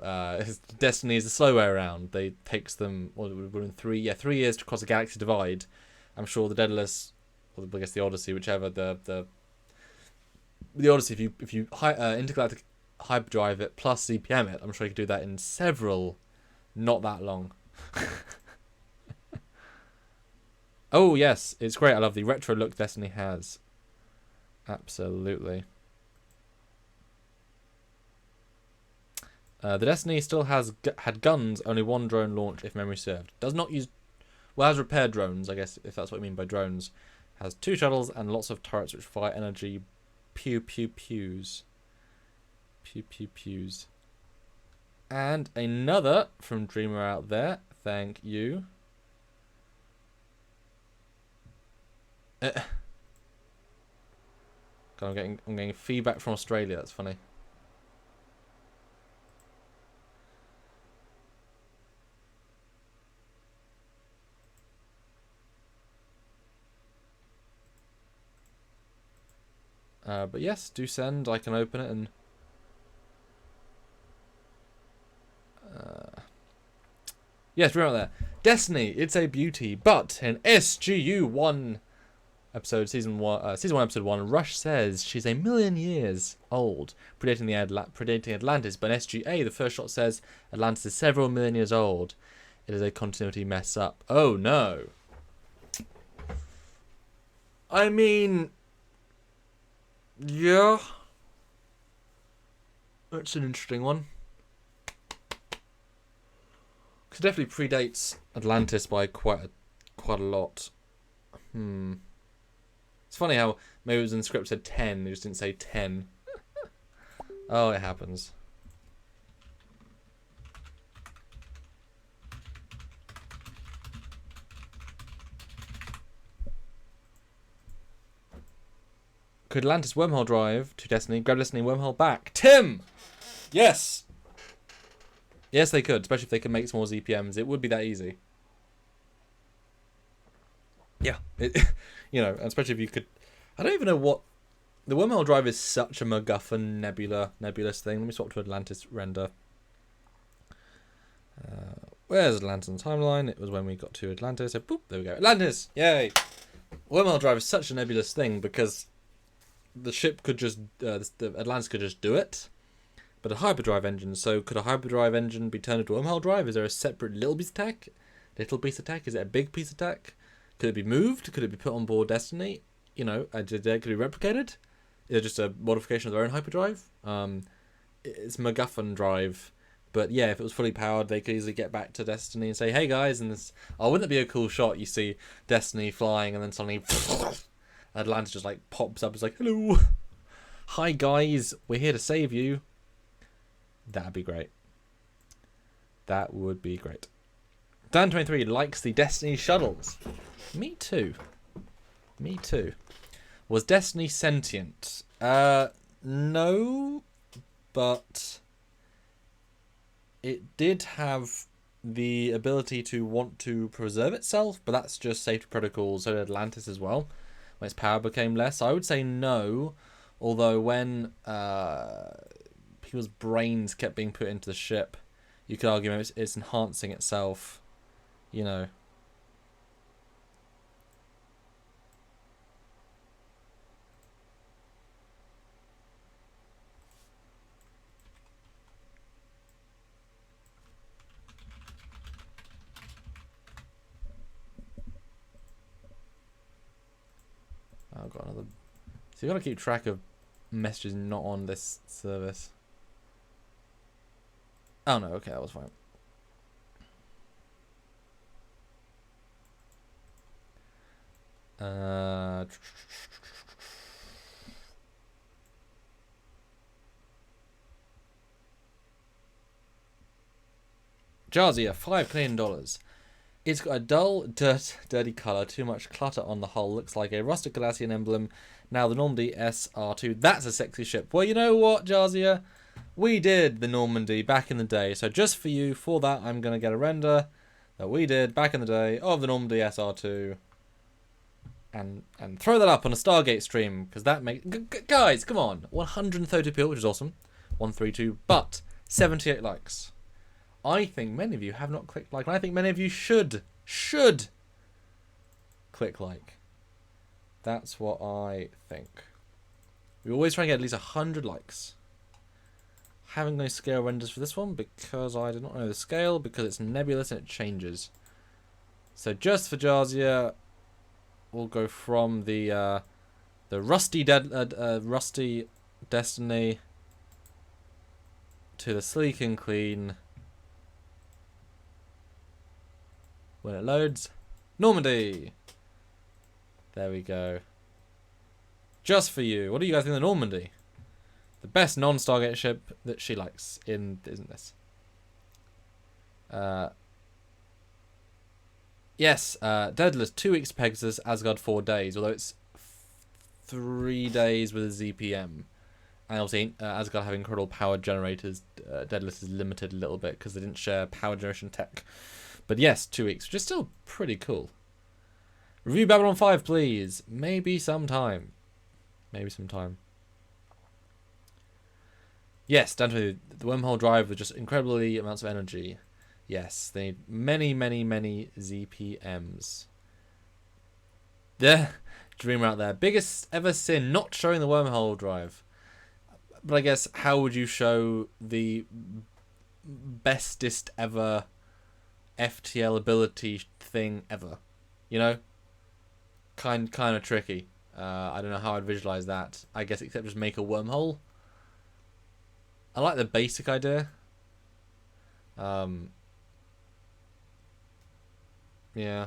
Destiny is the slow way around. They takes them, we're in 3 years to cross a galaxy divide. I'm sure the Daedalus, or I guess the Odyssey, whichever the Odyssey, if you intergalactic hyperdrive it plus CPM it, I'm sure you could do that in several, not that long. Oh yes, it's great. I love the retro look Destiny has. Absolutely. The Destiny still had guns, only one drone launch if memory served. Does not use... Well, has repaired drones, I guess, if that's what you mean by drones. Has 2 shuttles and lots of turrets which fire energy pew-pew-pews. Pew-pew-pews. And another from Dreamer out there. Thank you. God, I'm getting feedback from Australia. That's funny. But yes, do send. I can open it and... yes, remember there. Destiny, it's a beauty, but in SGU1 episode, season 1, episode 1, Rush says she's a million years old, predating Atlantis. But in SGA, the first shot says Atlantis is several million years old. It is a continuity mess up. Oh no. I mean, yeah. That's an interesting one. Because it definitely predates Atlantis by quite a lot. It's funny how maybe it was in the script said 10, they just didn't say 10. Oh, it happens. Could Atlantis wormhole drive to Destiny, grab Destiny wormhole back? Tim! Yes! Yes, they could, especially if they could make some more ZPMs. It would be that easy. Yeah. You know, especially if you could... I don't even know what... The wormhole drive is such a MacGuffin nebulous thing. Let me swap to Atlantis render. Where's Atlantis on the timeline? It was when we got to Atlantis. So, boop, there we go. Atlantis! Yay! Wormhole drive is such a nebulous thing because the ship could just... the Atlantis could just do it. But a hyperdrive engine, so could a hyperdrive engine be turned into a wormhole drive? Is there a separate little piece of tech? Is it a big piece of tech? Could it be moved? Could it be put on board Destiny? You know, could it be replicated? Is it just a modification of their own hyperdrive? It's MacGuffin drive. But yeah, if it was fully powered, they could easily get back to Destiny and say, hey guys, and this... Oh, wouldn't it be a cool shot? You see Destiny flying and then suddenly... Atlantis just like pops up. It's like, hello. Hi guys, we're here to save you. That'd be great. That would be great. Dan23 likes the Destiny shuttles. Me too. Me too. Was Destiny sentient? No, but it did have the ability to want to preserve itself, but that's just safety protocols. So did Atlantis as well, when its power became less. I would say no, although when people's brains kept being put into the ship, you could argue maybe it's enhancing itself, you know. I've got another. So you got to keep track of messages not on this service. Oh no, okay, that was fine. Jarzia, $5 Canadian. It's got a dull, dirty colour, too much clutter on the hull, looks like a rusted Galatian emblem. Now the Normandy SR2, that's a sexy ship. Well, you know what, Jarzia? We did the Normandy back in the day, so just for you, for that, I'm going to get a render that we did back in the day of the Normandy SR2 and throw that up on a Stargate stream, because that makes... Guys, come on! 130p, which is awesome. 132, but 78 likes. I think many of you have not clicked like, and I think many of you should click like. That's what I think. We always try and get at least 100 likes. I haven't got any scale renders for this one because I do not know the scale, because it's nebulous and it changes. So just for Jarzia, we'll go from the rusty Destiny to the sleek and clean. When it loads, Normandy. There we go. Just for you. What do you guys think of the Normandy? The best non-Stargate ship that she likes isn't this? Yes, Daedalus 2 weeks to Pegasus, Asgard 4 days, although it's 3 days with a ZPM. And obviously, Asgard having incredible power generators, Daedalus is limited a little bit because they didn't share power generation tech. But yes, 2 weeks, which is still pretty cool. Review Babylon 5, please. Maybe sometime. Maybe sometime. Yes, down to the wormhole drive with just incredibly amounts of energy. Yes, they need many, many, many ZPMs. The dreamer out there. Biggest ever sin, not showing the wormhole drive. But I guess, how would you show the bestest ever FTL ability thing ever. You know? Kind of tricky. I don't know how I'd visualize that. I guess except just make a wormhole. I like the basic idea. Yeah.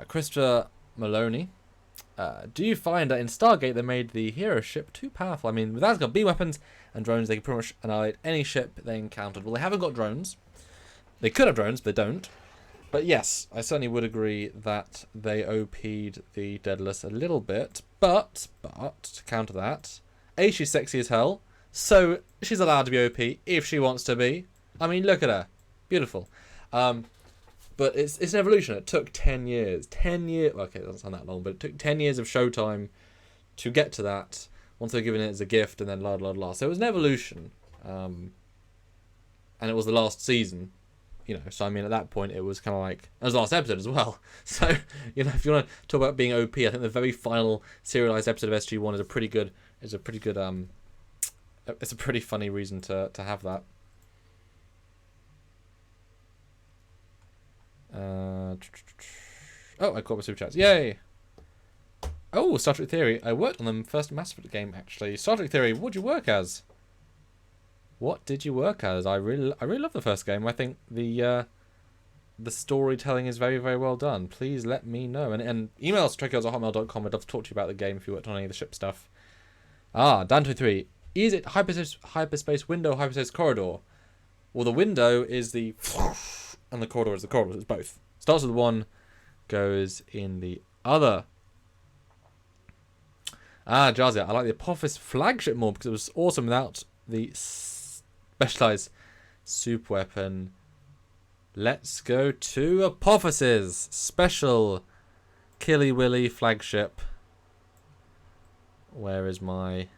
Christopher Maloney. Do you find that in Stargate they made the hero ship too powerful? I mean, with Asgard B weapons and drones, they can pretty much annihilate any ship they encountered. Well, they haven't got drones. They could have drones, but they don't. But yes, I certainly would agree that they OP'd the Daedalus a little bit. But, to counter that, A, she's sexy as hell, so she's allowed to be OP if she wants to be. I mean, look at her. Beautiful. But it's an evolution. It took 10 years. 10 years. Okay, it doesn't sound that long, but it took 10 years of showtime to get to that. Once they're given it as a gift, and then la la la. So it was an evolution. And it was the last season. You know, so I mean, at that point, it was kind of like... It was the last episode as well. So, you know, if you want to talk about being OP, I think the very final serialized episode of SG-1 is a pretty good... It's a pretty funny reason to have that. Oh, I caught my super chats. Yay! Oh, Star Trek Theory. I worked on the first Mass Effect game, actually. Star Trek Theory, what did you work as? What did you work as? I really love the first game. I think the storytelling is very, very well done. Please let me know. And email us trekyards@hotmail.com. I'd love to talk to you about the game if you worked on any of the ship stuff. Dan23. Is it hyperspace window, hyperspace corridor? Well, the window is the... And the corridor is the corridor. It's both. Starts with one, goes in the other. Jazia. I like the Apophis flagship more because it was awesome without the specialized super weapon. Let's go to Apophis's special Killy Willy flagship. Where is my...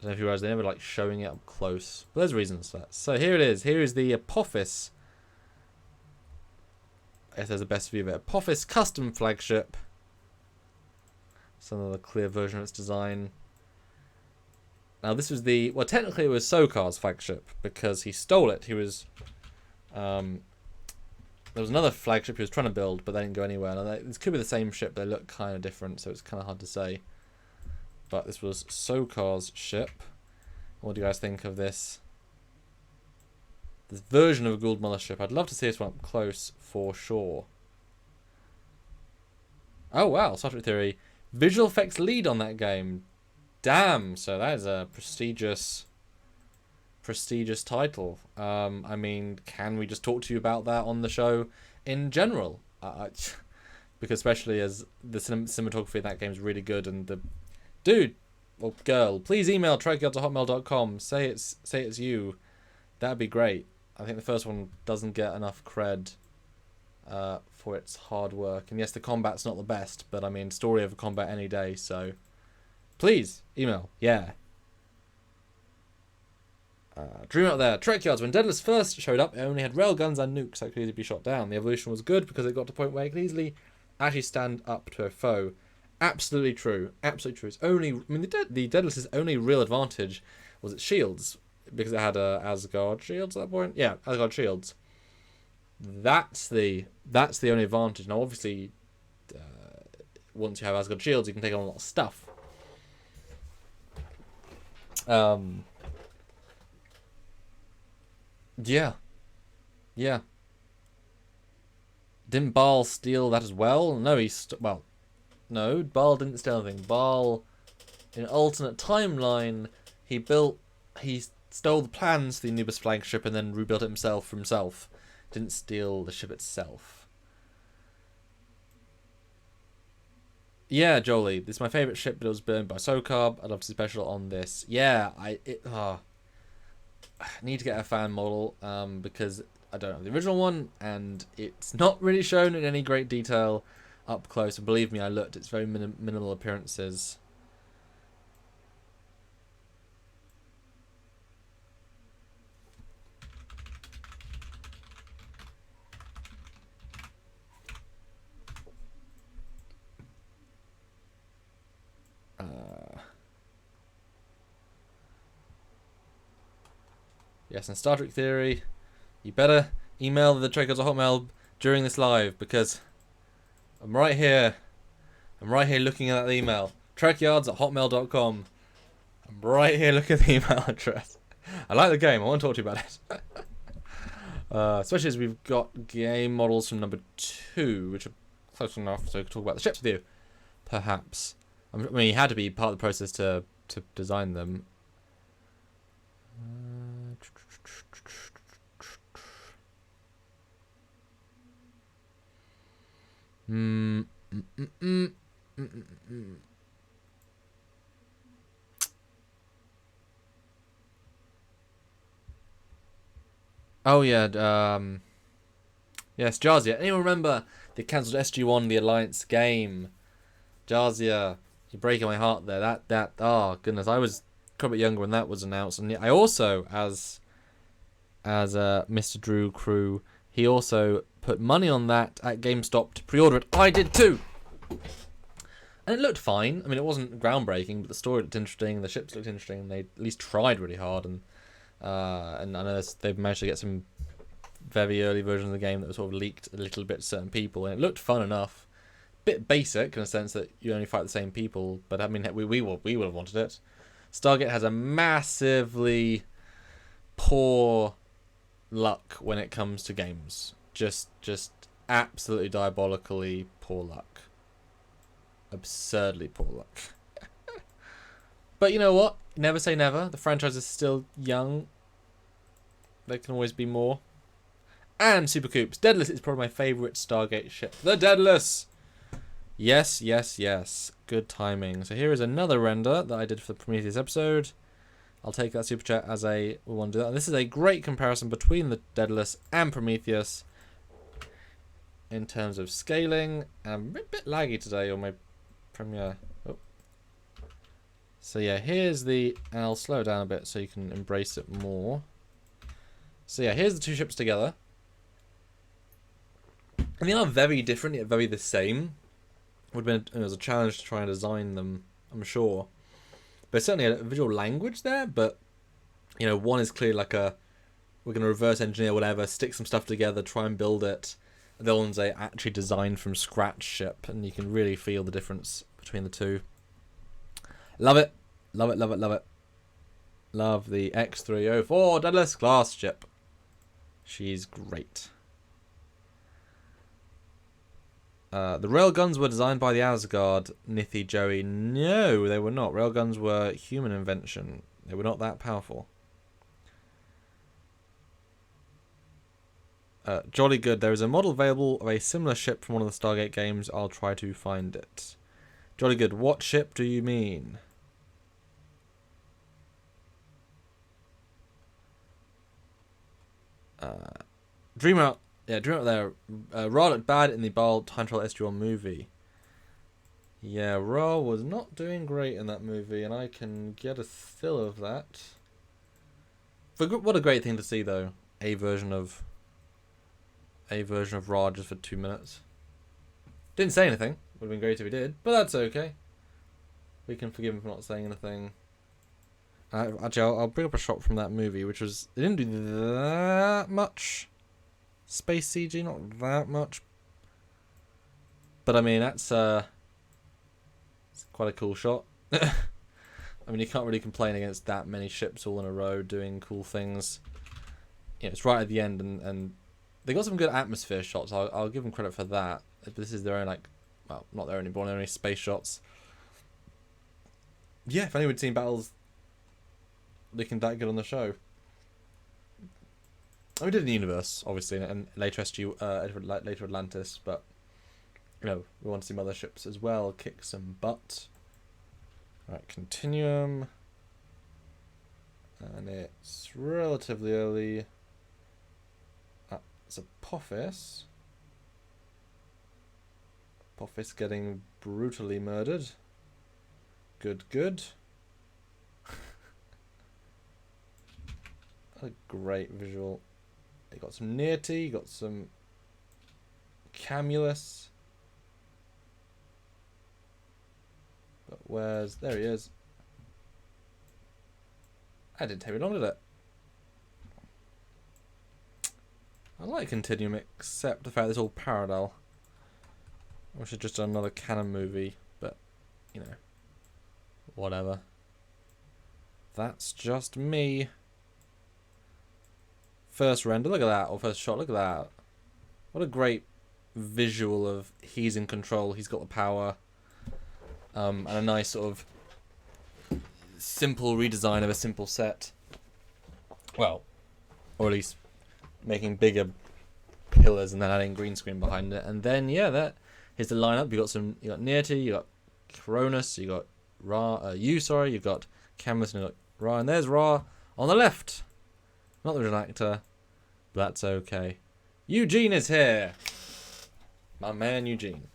I don't know if you realize they never like showing it up close. But there's reasons for that. So here it is. Here is the Apophis. If there's a best view of it. Apophis custom flagship. It's another clear version of its design. Now this was the... Well, technically it was Sokar's flagship. Because he stole it. He was... there was another flagship he was trying to build. But they didn't go anywhere. Now, this could be the same ship. They look kind of different. So it's kind of hard to say. But this was Sokar's ship. What do you guys think of this? This version of a Goa'uld mothership. I'd love to see this one up close for sure. Oh wow, Star Trek Theory. Visual effects lead on that game. Damn, so that is a prestigious title. I mean, can we just talk to you about that on the show in general? Because especially as the cinematography in that game is really good, and the dude or girl, please email trekyards@hotmail.com. Say it's you. That'd be great. I think the first one doesn't get enough cred for its hard work. And yes, the combat's not the best, but I mean, story over combat any day. So please email. Yeah. Dream out there. Trekyards. When Daedalus first showed up, it only had railguns and nukes that could easily be shot down. The evolution was good because it got to a point where it could easily actually stand up to a foe. Absolutely true. Absolutely true. It's only... I mean, the Daedalus' only real advantage was its shields. Because it had Asgard shields at that point. Yeah, Asgard shields. That's the only advantage. Now, obviously, once you have Asgard shields, you can take on a lot of stuff. Yeah. Yeah. Didn't Baal steal that as well? No, no, Baal didn't steal anything. Baal, in an alternate timeline, he stole the plans for the Anubis flagship and then rebuilt it himself for himself. Didn't steal the ship itself. Yeah, Jolie, this is my favourite ship, but it was burned by Sokar. I'd love to see special on this. Yeah, I need to get a fan model because I don't have the original one and it's not really shown in any great detail up close. And believe me, I looked. It's very minimal appearances. Yes, and Star Trek Theory, you better email the Trekyards at Hotmail during this live, because I'm right here. I'm right here looking at that email. Trekyards at hotmail.com. I'm right here looking at the email address. I like the game. I want to talk to you about it. Especially as we've got game models from number 2, which are close enough so we can talk about the ships with you. Perhaps. I mean, you had to be part of the process to design them. Oh yeah, yes, Jarzia. Anyone remember the cancelled SG-1, the Alliance game? Jarzia, you're breaking my heart there. Oh goodness, I was quite a bit younger when that was announced, and I also, as Mr. Drew Crew, he also put money on that at GameStop to pre-order it. I did too, and it looked fine. I mean, it wasn't groundbreaking, but the story looked interesting, the ships looked interesting, and they at least tried really hard. And I know they've managed to get some very early versions of the game that were sort of leaked a little bit to certain people, and it looked fun enough. Bit basic in a sense that you only fight the same people, but I mean, we would have wanted it. Stargate has a massively poor luck when it comes to games. Just absolutely diabolically poor luck. Absurdly poor luck. But you know what? Never say never. The franchise is still young. There can always be more. And Super Coops. Daedalus is probably my favourite Stargate ship. The Daedalus! Yes, yes, yes. Good timing. So here is another render that I did for the Prometheus episode. I'll take that super chat as we want to do that. And this is a great comparison between the Daedalus and Prometheus in terms of scaling. I'm a bit laggy today on my Premiere. Oh. So yeah, here's and I'll slow it down a bit so you can embrace it more. So yeah, here's the two ships together. And they are very different, yet very the same. Would have been, it was a challenge to try and design them, I'm sure. But certainly a visual language there, but, you know, one is clearly like we're going to reverse engineer whatever, stick some stuff together, try and build it. The other one's actually designed from scratch ship, and you can really feel the difference between the two. Love it. Love it, love it, love it. Love the X304 Daedalus class ship. She's great. The railguns were designed by the Asgard, Nithy Joey. No, they were not. Railguns were human invention. They were not that powerful. Jolly good. There is a model available of a similar ship from one of the Stargate games. I'll try to find it. Jolly good. What ship do you mean? Dream Out. Yeah, Dream Out there. Ra looked bad in the Baal Time Trial SG-1 movie. Yeah, Ra was not doing great in that movie, and I can get a fill of that. What a great thing to see, though. A version of Ra just for 2 minutes. Didn't say anything. Would have been great if he did, but that's okay. We can forgive him for not saying anything. Actually, I'll bring up a shot from that movie, which was... It didn't do that much space CG, not that much. But, I mean, it's quite a cool shot. I mean, you can't really complain against that many ships all in a row doing cool things. You know, it's right at the end, and they got some good atmosphere shots. I'll give them credit for that. This is their own, like... Well, not their own, but their own space shots. Yeah, if anyone's seen battles... looking that good on the show. We did in the universe, obviously, and later later Atlantis, but you know, we want to see motherships as well kick some butt. Right, Continuum, and it's relatively early. It's Apophis. Apophis getting brutally murdered. Good, good. A great visual. You got some Nearty, you got some Camulus. But there he is. That didn't take me long, did it? like Continuum, except the fact it's all parallel. I wish I'd just done another canon movie, but, you know, whatever. That's just me. First render, look at that, or first shot, look at that. What a great visual of he's in control, he's got the power. And a nice sort of simple redesign of a simple set. Well, or at least making bigger pillars and then adding green screen behind it. And then, yeah, here's the lineup. You got Nearty, you got Cronus, you got you've got Camus, and you got Ra, and there's Ra on the left. Not the original actor, but that's okay. Eugene is here. My man Eugene.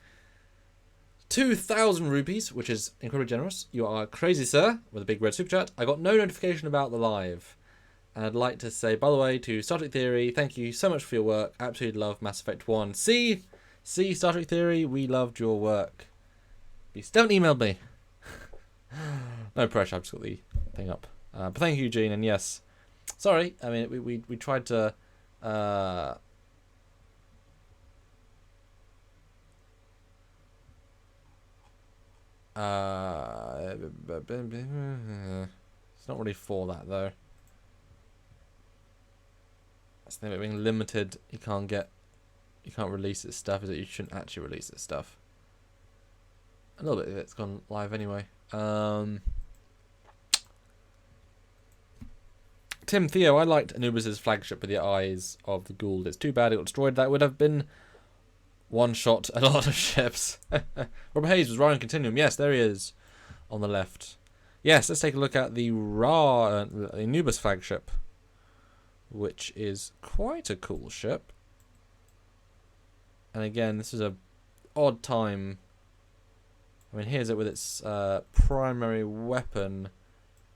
2,000 rupees, which is incredibly generous. You are crazy, sir, with a big red super chat. I got no notification about the live. And I'd like to say, by the way, to Star Trek Theory, thank you so much for your work. Absolutely love Mass Effect 1. See, Star Trek Theory, we loved your work. Please don't email me. No pressure, I've just got the thing up. But thank you, Eugene, and yes. Sorry, I mean, we tried to... it's not really for that, though. That's the thing about being limited. You can't release this stuff, is that you shouldn't actually release this stuff. A little bit of it's gone live anyway. Tim Theo, I liked Anubis's flagship with the eyes of the Goa'uld. It's too bad it got destroyed. That would have been one shot a lot of ships. Robert Hayes was Ryan Continuum. Yes, there he is on the left. Yes, let's take a look at the the Anubis flagship, which is quite a cool ship. And again, this is a odd time. I mean, here's it with its primary weapon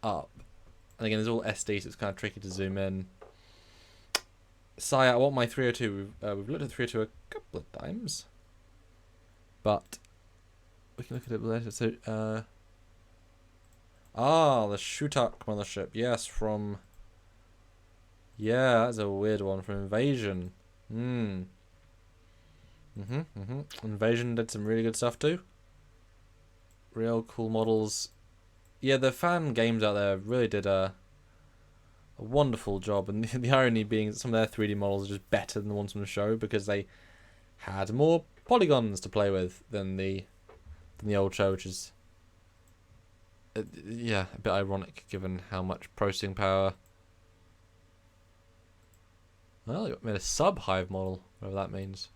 up. And again, there's all SD, so it's kind of tricky to zoom in. Saya, I want my 302. We've looked at 302 a couple of times. But we can look at it later. So, the Shutak mothership. Yes, from... Yeah, that's a weird one. From Invasion. Invasion did some really good stuff too. Real cool models. Yeah, the fan games out there really did a wonderful job, and the irony being that some of their 3D models are just better than the ones from the show because they had more polygons to play with than the old show, which is yeah, a bit ironic given how much processing power. Well, you made a sub-hive model, whatever that means.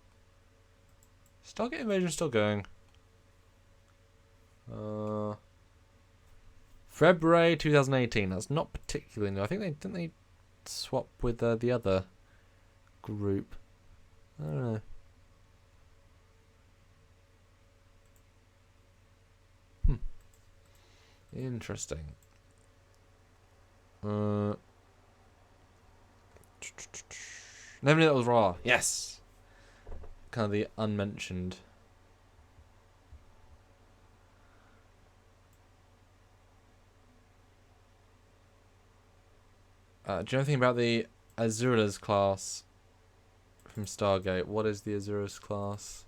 Stargate Invasion still going. February 2018. That's not particularly new. I think didn't they swap with the other group. I don't know. Interesting. Never knew that was Ra. Yes. Kind of the unmentioned. Do you know anything about the Azura's class from Stargate? What is the Azura's class?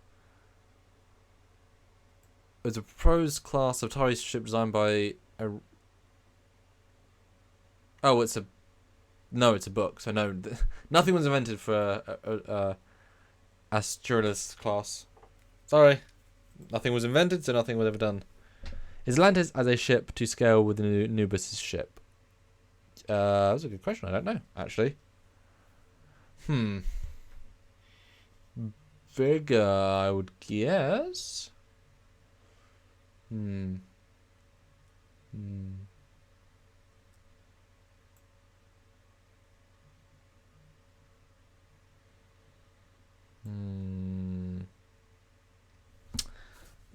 It's a proposed class of Atari ship designed by it's a book. So no, nothing was invented for Azura's class. Sorry, nothing was invented, so nothing was ever done. Is Atlantis as a ship to scale with the Anubis ship? That's a good question. I don't know, actually. Bigger, I would guess.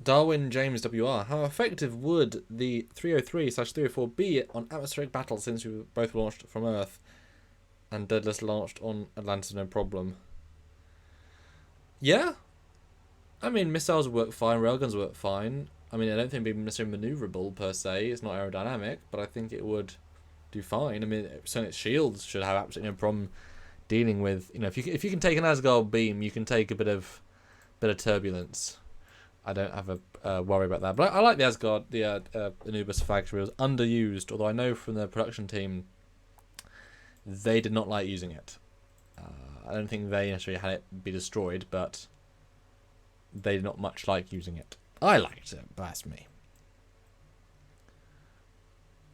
Darwin James WR. How effective would the 303/304 be on atmospheric battle since we both launched from Earth and Daedalus launched on Atlantis no problem? Yeah. I mean, missiles work fine, railguns work fine. I mean, I don't think it'd be necessarily maneuverable per se. It's not aerodynamic, but I think it would do fine. I mean, certainly its shields should have absolutely no problem dealing with, you know, if you can take an Asgard beam, you can take a bit of turbulence. I don't have a worry about that. But I like the Asgard, the Anubis flagship. It was underused, although I know from the production team they did not like using it. I don't think they necessarily had it be destroyed, but they did not much like using it. I liked it, but that's me.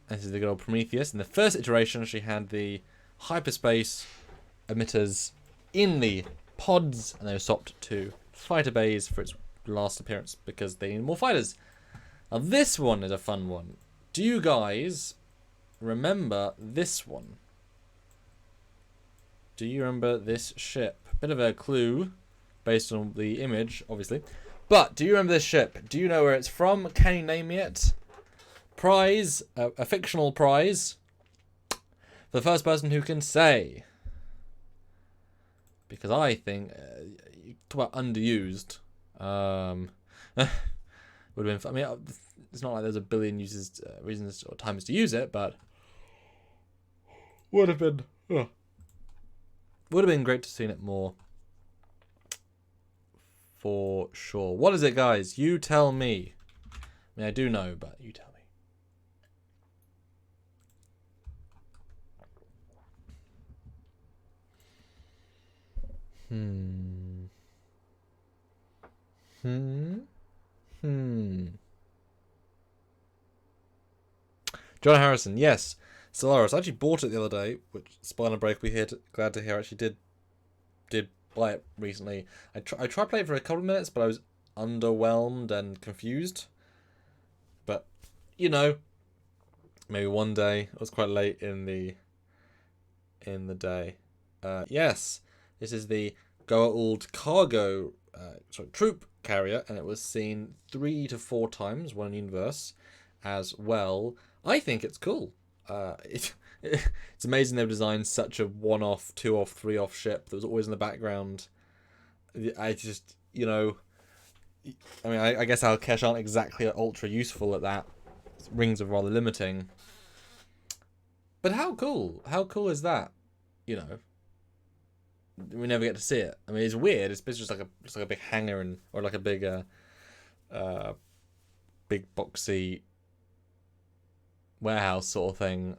This is the good old Prometheus. In the first iteration, she had the hyperspace emitters in the pods, and they were swapped to fighter bays for its last appearance because they need more fighters. Now this one is a fun one. Do you guys remember this one? Do you remember this ship? Bit of a clue based on the image, obviously. But do you remember this ship? Do you know where it's from? Can you name it? Prize, a fictional prize. The first person who can say. Because I think, talk about underused. Would have been. I mean, it's not like there's a billion reasons or times to use it, but would have been. Would have been great to have seen it more. For sure. What is it, guys? You tell me. I mean, I do know, but you tell me. John Harrison, yes. Solaris. I actually bought it the other day, which Spinal Break we here. Glad to hear I actually did buy it recently. I tried playing it for a couple of minutes, but I was underwhelmed and confused. But you know, maybe one day. It was quite late in the day. Yes, this is the Goa'uld cargo troop carrier, and it was seen 3 to 4 times, one in the universe, as well. I think it's cool. It's amazing they've designed such a 1-off, 2-off, 3-off ship that was always in the background. I just, you know, I mean, I guess our Kesh aren't exactly ultra useful at that. Rings are rather limiting. But how cool? How cool is that? You know, we never get to see it. I mean, it's weird. It's just like a big hangar or like a big big boxy warehouse sort of thing,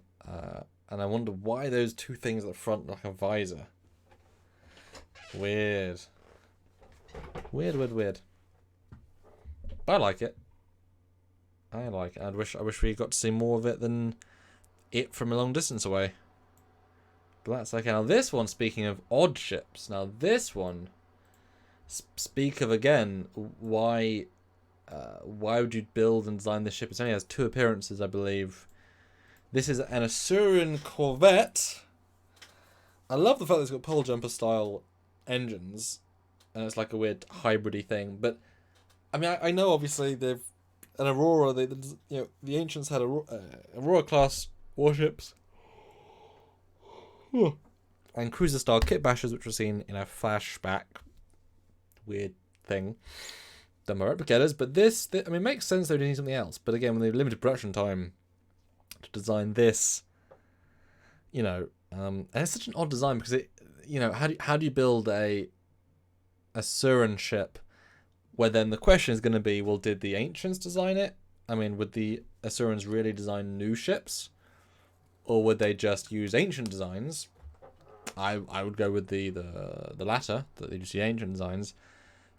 and I wonder why those 2 things at the front look like a visor. Weird. But I like it. I wish we got to see more of it than it from a long distance away. But that's okay. Now this one, speaking of odd ships, now this one, speak of again, why would you build and design this ship? It only has 2 appearances, I believe. This is an Asuran Corvette. I love the fact that it's got pole jumper style engines, and it's like a weird hybrid-y thing. But I mean, I know obviously they've an Aurora. The ancients had Aurora class warships and cruiser style kit bashers, which were seen in a flashback weird thing. Done by replicators, but this I mean, it makes sense they need something else. But again, when they have limited production time to design this, you know, and it's such an odd design because it, you know, how do you build a Asuran ship where then the question is going to be, well, did the ancients design it? I mean, would the Asurans really design new ships, or would they just use ancient designs? I would go with the latter, that they just use ancient designs,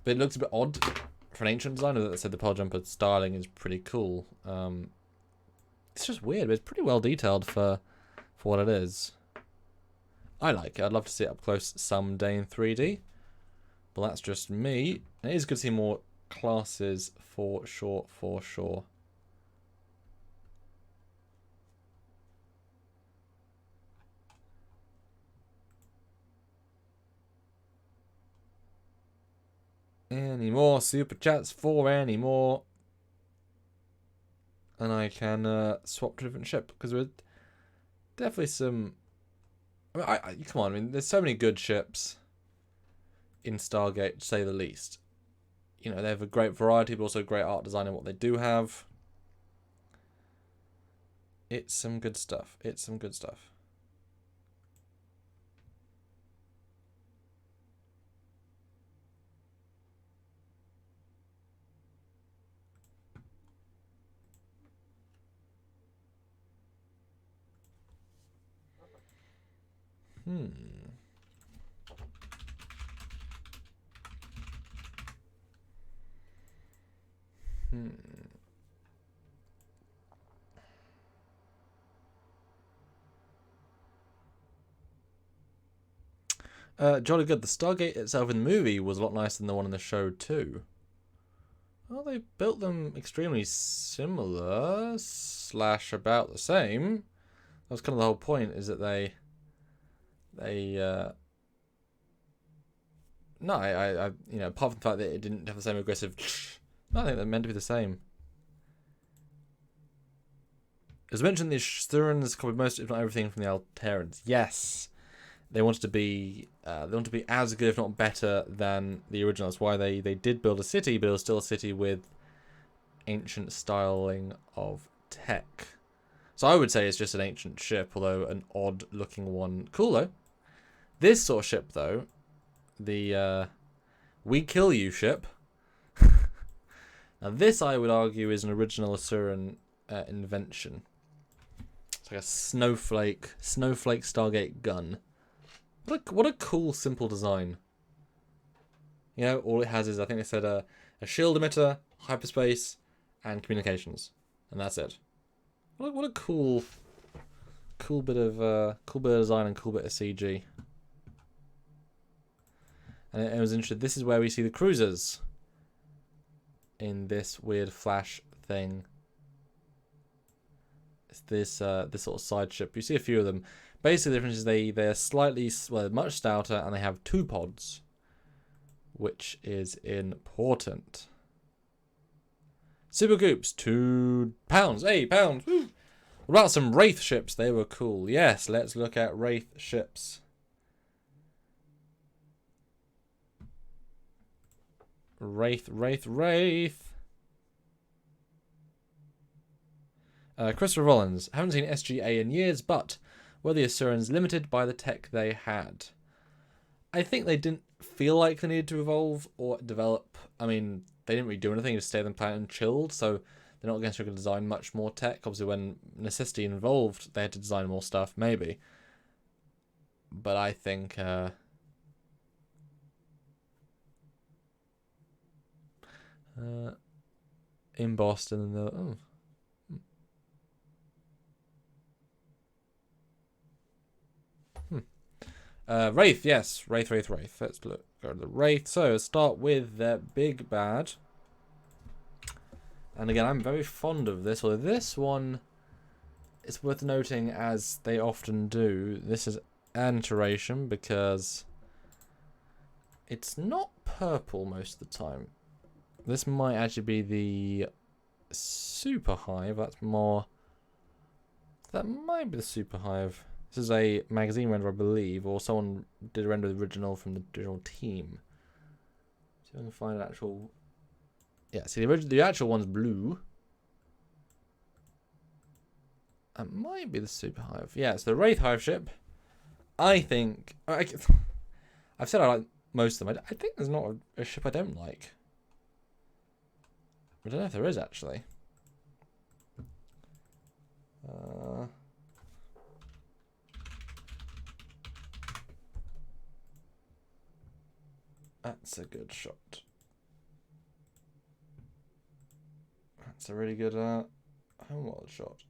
but it looks a bit odd for an ancient designer. That said, the pole jumper styling is pretty cool. It's just weird, but it's pretty well detailed for what it is. I like it. I'd love to see it up close someday in 3D. But that's just me. And it is good to see more classes for sure. Any more super chats for any more? And I can swap to a different ship, because there's definitely some. I mean, come on. I mean, there's so many good ships in Stargate, to say the least. You know, they have a great variety, but also great art design in what they do have. It's some good stuff. Jolly good. The Stargate itself in the movie was a lot nicer than the one in the show too. Well, they built them extremely similar / about the same. That was kind of the whole point, is that no, I you know, apart from the fact that it didn't have the same aggressive, no, I think they're meant to be the same. As mentioned, the Asurans copied most, if not everything, from the Alterans. Yes, they wanted to be as good, if not better, than the original. That's why they did build a city, but it was still a city with ancient styling of tech. So I would say it's just an ancient ship, although an odd-looking one. Cool though. This sort of ship, though, the "We Kill You" ship. Now this, I would argue, is an original Asuran invention. It's like a snowflake Stargate gun. What a cool, simple design. You know, all it has is, I think they said, a shield emitter, hyperspace, and communications, and that's it. What a cool bit of design and cool bit of CG. And it was interesting. This is where we see the cruisers in this weird flash thing. It's this sort of side ship. You see a few of them. Basically, the difference is they're slightly, well, much stouter, and they have 2 pods, which is important. Super Goops, £2. Hey, £8. Woo. What about some Wraith ships? They were cool. Yes, let's look at Wraith ships. Wraith. Christopher Rollins. Haven't seen SGA in years, but were the Asurans limited by the tech they had? I think they didn't feel like they needed to evolve or develop. I mean, they didn't really do anything, just stay on the planet and chilled, so they're not going to design much more tech. Obviously, when necessity involved, they had to design more stuff, maybe. But I think in Boston, Wraith, yes. Wraith. Let's go to the Wraith. So, let's start with the big bad. And again, I'm very fond of this. Although this one, it's worth noting, as they often do, this is an iteration because it's not purple most of the time. This might actually be the Super Hive. That might be the Super Hive. This is a magazine render, I believe, or someone did a render of the original from the original team. See if I can find an actual. Yeah, see, the actual one's blue. That might be the Super Hive. Yeah, it's the Wraith Hive ship. I think. I've said I like most of them. I think there's not a ship I don't like. I don't know if there is, actually. That's a good shot. That's a really good homeworld shot.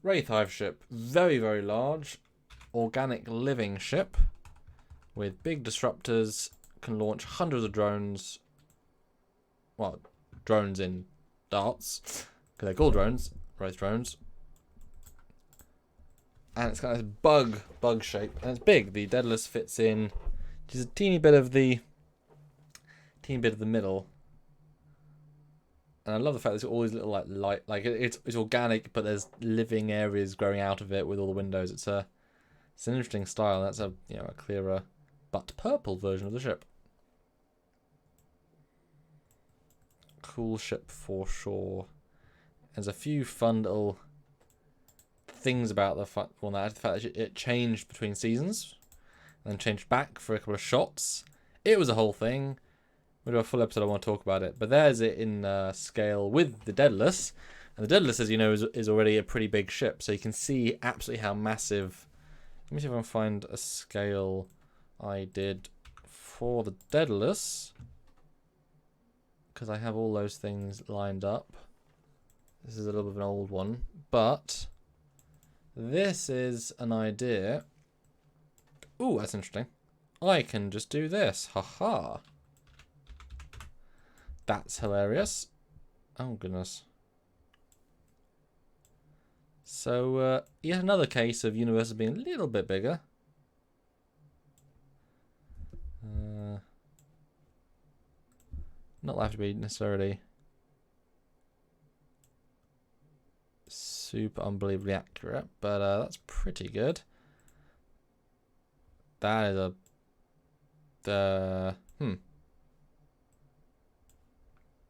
Wraith Hive ship. Very, very large. Organic living ship. With big disruptors. Can launch hundreds of drones. Well, drones in darts. Because they're called drones. Wraith drones. And it's got this bug shape, and it's big. The Daedalus fits in just a teeny bit of the middle. And I love the fact there's all these little light, it's organic, but there's living areas growing out of it with all the windows. It's an interesting style. That's a clearer but purple version of the ship. Cool ship for sure. There's a few fun little things about the fact that it changed between seasons and then changed back for a couple of shots. It was a whole thing. We'll do a full episode. I want to talk about it, but there's it in scale with the Daedalus. And the Daedalus, as you know, is already a pretty big ship, so you can see absolutely how massive. Let me see if I can find a scale I did for the Daedalus, because I have all those things lined up. This is a little bit of an old one, but this is an idea. Ooh, that's interesting. I can just do this. Haha. That's hilarious. Oh, goodness. So, yet another case of universes being a little bit bigger. Not have to be necessarily super unbelievably accurate, but that's pretty good. That is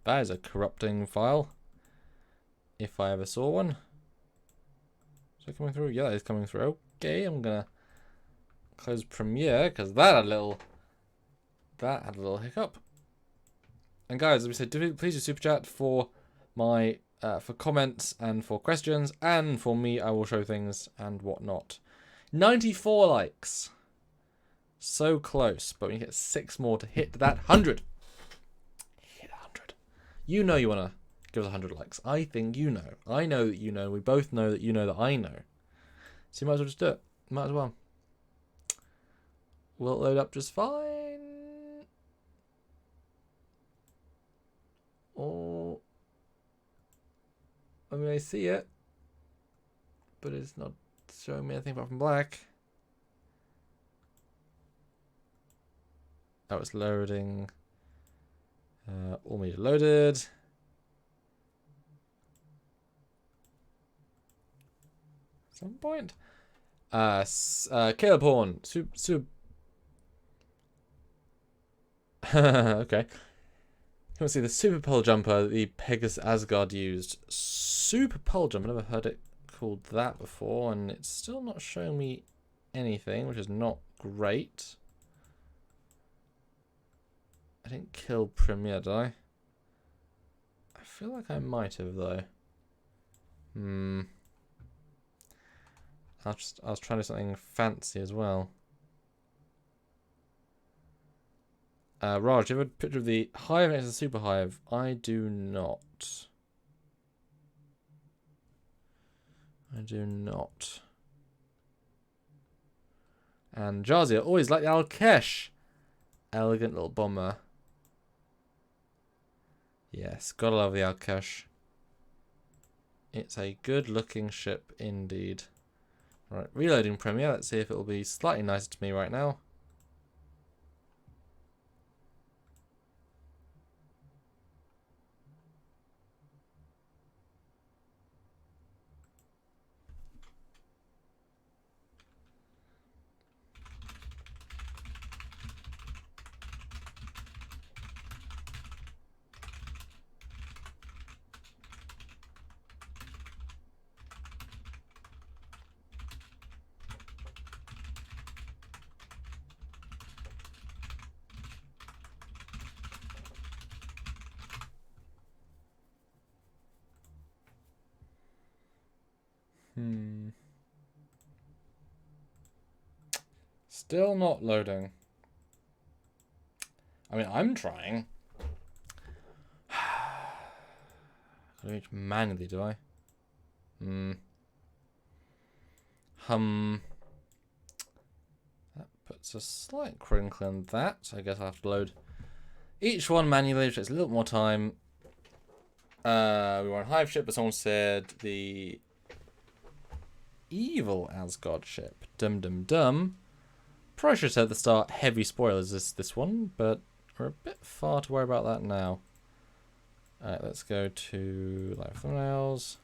that is a corrupting file, if I ever saw one. Is it coming through? Yeah, it's coming through. Okay, I'm gonna close Premiere because that had a little hiccup. And guys, as we said, please do super chat for my for comments and for questions, and for me, I will show things and whatnot. 94 likes, so close, but we get 6 more to hit that 100. Hit 100. You know you wanna give us 100 likes. I think you know. I know that you know. We both know that you know that I know. So you might as well just do it. Might as well. Will it load up just fine? Or I mean, I see it, but it's not showing me anything apart from black. Oh, it's loading. All media loaded. Some point. Caleb Horn. Okay. You want to see the super pole jumper that the Pegasus Asgard used. Super pole jumper. I've never heard it called that before, and it's still not showing me anything, which is not great. I didn't kill Premiere, did I? I feel like I might have, though. I was trying to do something fancy as well. Raj, do you have a picture of the hive next to the super hive? I do not. I do not. And Jazia, always like the Al-Kesh. Elegant little bomber. Yes, gotta love the Al-Kesh. It's a good looking ship indeed. Right, reloading Premiere. Let's see if it will be slightly nicer to me right now. Still not loading. I mean, I'm trying. Gotta reach manually, do I? That puts a slight crinkle in that. So I guess I'll have to load each one manually, which takes a little more time. We were on Hive ship, but someone said the evil Asgard ship. Dum dum dum. Probably should have said at the start, heavy spoilers this one, but we're a bit far to worry about that now. Alright, let's go to live thumbnails.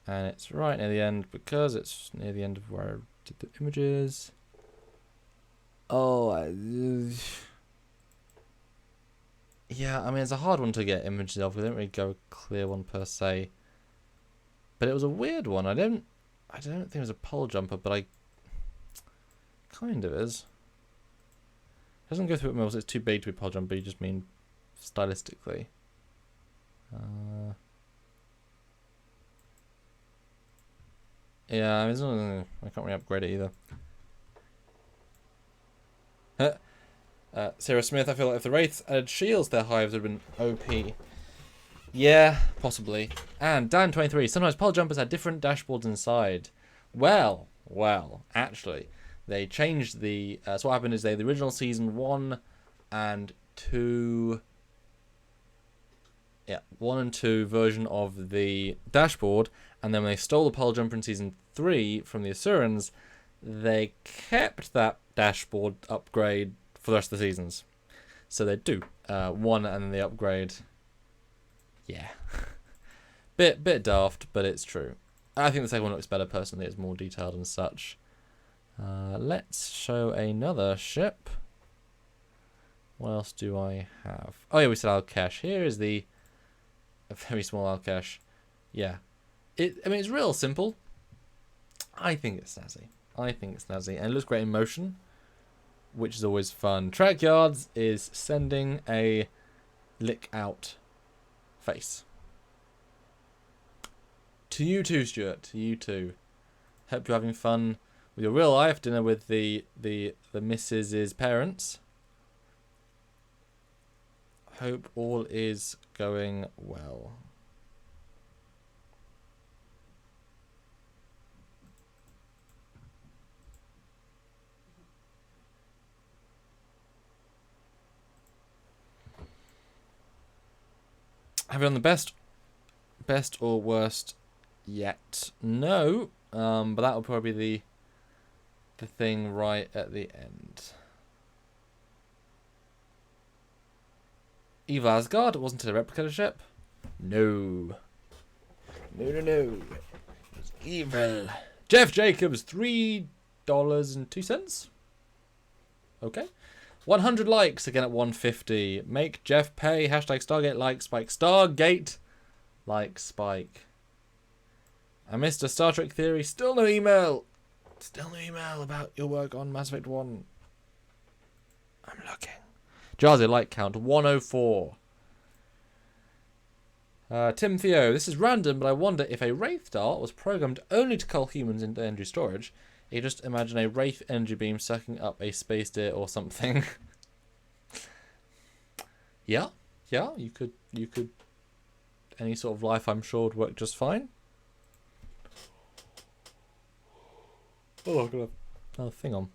And it's right near the end because it's near the end of where I did the images. Oh, yeah, I mean, it's a hard one to get images of. We didn't really go a clear one per se. But it was a weird one. I don't think it was a pole jumper, but I kind of is. It doesn't go through it most. It's too big to be pole jumper. You just mean stylistically. Yeah, I can't really upgrade it either. Sarah Smith, I feel like if the Wraiths added shields to their hives would have been OP. Yeah, possibly. And Dan23, sometimes pole jumpers had different dashboards inside. Well, actually, they changed the... so what happened is the original Season 1 and 2... Yeah, 1 and 2 version of the dashboard, and then when they stole the pole jumper in Season 3 from the Asurans, they kept that dashboard upgrade for the rest of the seasons. So they do. 1 and then the upgrade... Yeah. bit daft, but it's true. I think the second one looks better personally. It's more detailed and such. Let's show another ship. What else do I have? Oh yeah, we said Alkesh. Here is a very small Alkesh. Yeah. I mean, it's real simple. I think it's snazzy. And it looks great in motion, which is always fun. Trekyards is sending a lick out face. To you too, Stuart. To you too. Hope you're having fun with your real life dinner with the missus's parents. Hope all is going well. Have you done the best or worst yet? No, but that will probably be the thing right at the end. Evil Asgard, wasn't it a replica ship? No. No. It's evil. Jeff Jacobs, $3.02. Okay. 100 likes again at 150. Make Jeff pay. Hashtag Stargate like Spike. Stargate like Spike. I missed a Star Trek theory. Still no email. Still no email about your work on Mass Effect 1. I'm looking. Jarzy like count 104. Tim Theo, this is random, but I wonder if a Wraith dart was programmed only to cull humans into energy storage. You just imagine a Wraith energy beam sucking up a space deer or something. Yeah, you could. Any sort of life, I'm sure, would work just fine. Oh, I've got another thing on.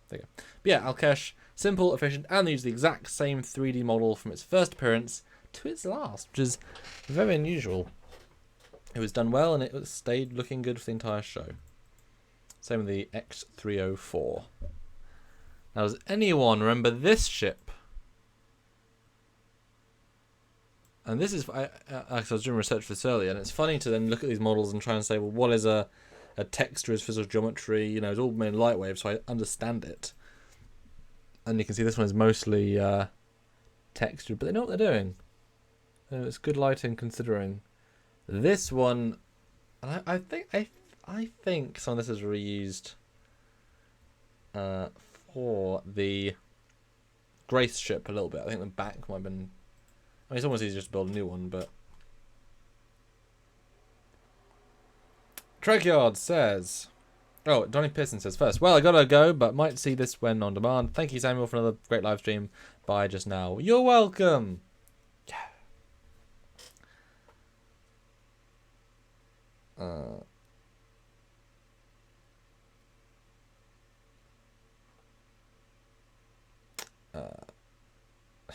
There you go. But yeah, Alkesh, simple, efficient, and they use the exact same 3D model from its first appearance to its last, which is very unusual. It was done well, and it stayed looking good for the entire show. Same with the X304. Now, does anyone remember this ship? And this is... I was doing research for this earlier, and it's funny to then look at these models and try and say, well, what is a texture, is physical geometry? You know, it's all made in light waves, so I understand it. And you can see this one is mostly textured, but they know what they're doing. It's good lighting considering. This one... And I think some of this is reused for the Wraith ship a little bit. I think the back might have been... I mean, it's almost easier just to build a new one, but... Trekyards says... Oh, Donnie Pearson says first, well, I gotta go, but might see this when on demand. Thank you, Samuel, for another great live stream. Bye just now. You're welcome! Yeah.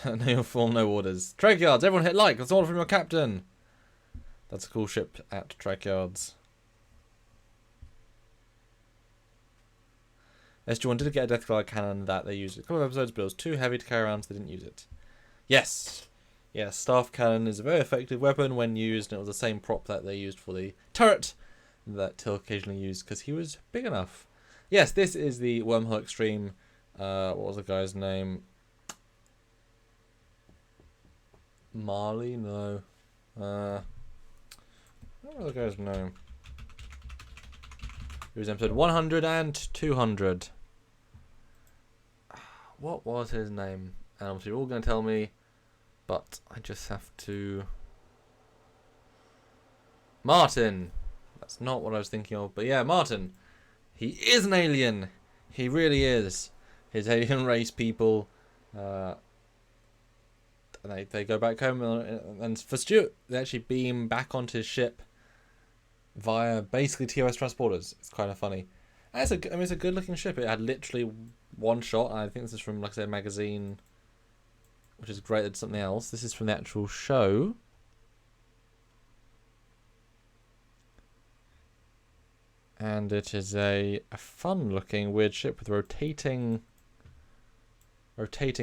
No full, no orders. Trekyards, everyone hit like. That's an order from your captain. That's a cool ship at Trekyards. SG1 did get a Deathclaw cannon that they used a couple of episodes, but it was too heavy to carry around, so they didn't use it. Yes. Yes, staff cannon is a very effective weapon when used, and it was the same prop that they used for the turret that Till occasionally used because he was big enough. Yes, this is the Wormhole Extreme. What was the guy's name? Marley? No. What was the guy's name? It was episode 100 and 200. What was his name? And obviously you're all going to tell me, but I just have to... Martin! That's not what I was thinking of. But yeah, Martin. He is an alien. He really is. His alien race people. They go back home. And for Stuart, they actually beam back onto his ship via basically TOS transporters. It's kind of funny. And it's a good looking ship. It had literally one shot. And I think this is from, like I said, a magazine, which is great. It's something else. This is from the actual show. And it is a fun looking weird ship with rotating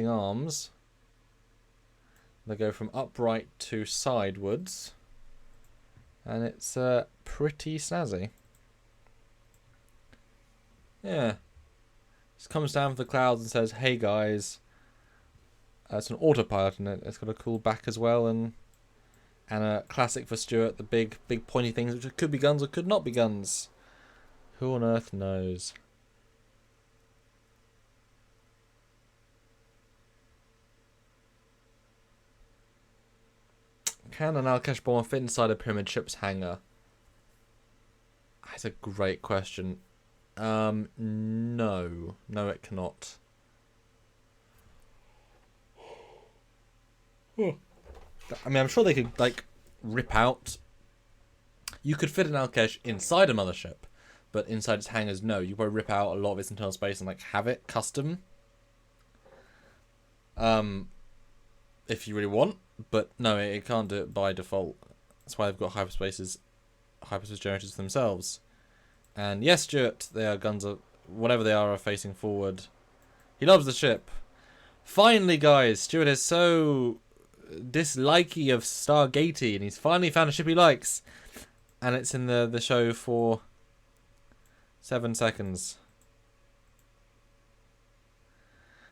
arms. They go from upright to sidewards. And it's pretty snazzy. Yeah. Just comes down from the clouds and says, "Hey guys." It's an autopilot in it. It's got a cool back as well, and a classic for Stuart, the big pointy things, which could be guns or could not be guns. Who on earth knows? Can an Al-Kash bomber fit inside a pyramid ship's hangar? That's a great question. No. No, it cannot. I mean, I'm sure they could, like, rip out... You could fit an Al-Kash inside a mothership, but inside its hangars, no. You probably rip out a lot of its internal space and, like, have it custom. If you really want. But no, it can't do it by default. That's why they've got hyperspace generators themselves. And yes, Stuart, their guns are, whatever they are facing forward. He loves the ship. Finally, guys, Stuart is so dislikey of Stargatey, and he's finally found a ship he likes. And it's in the show for 7 seconds.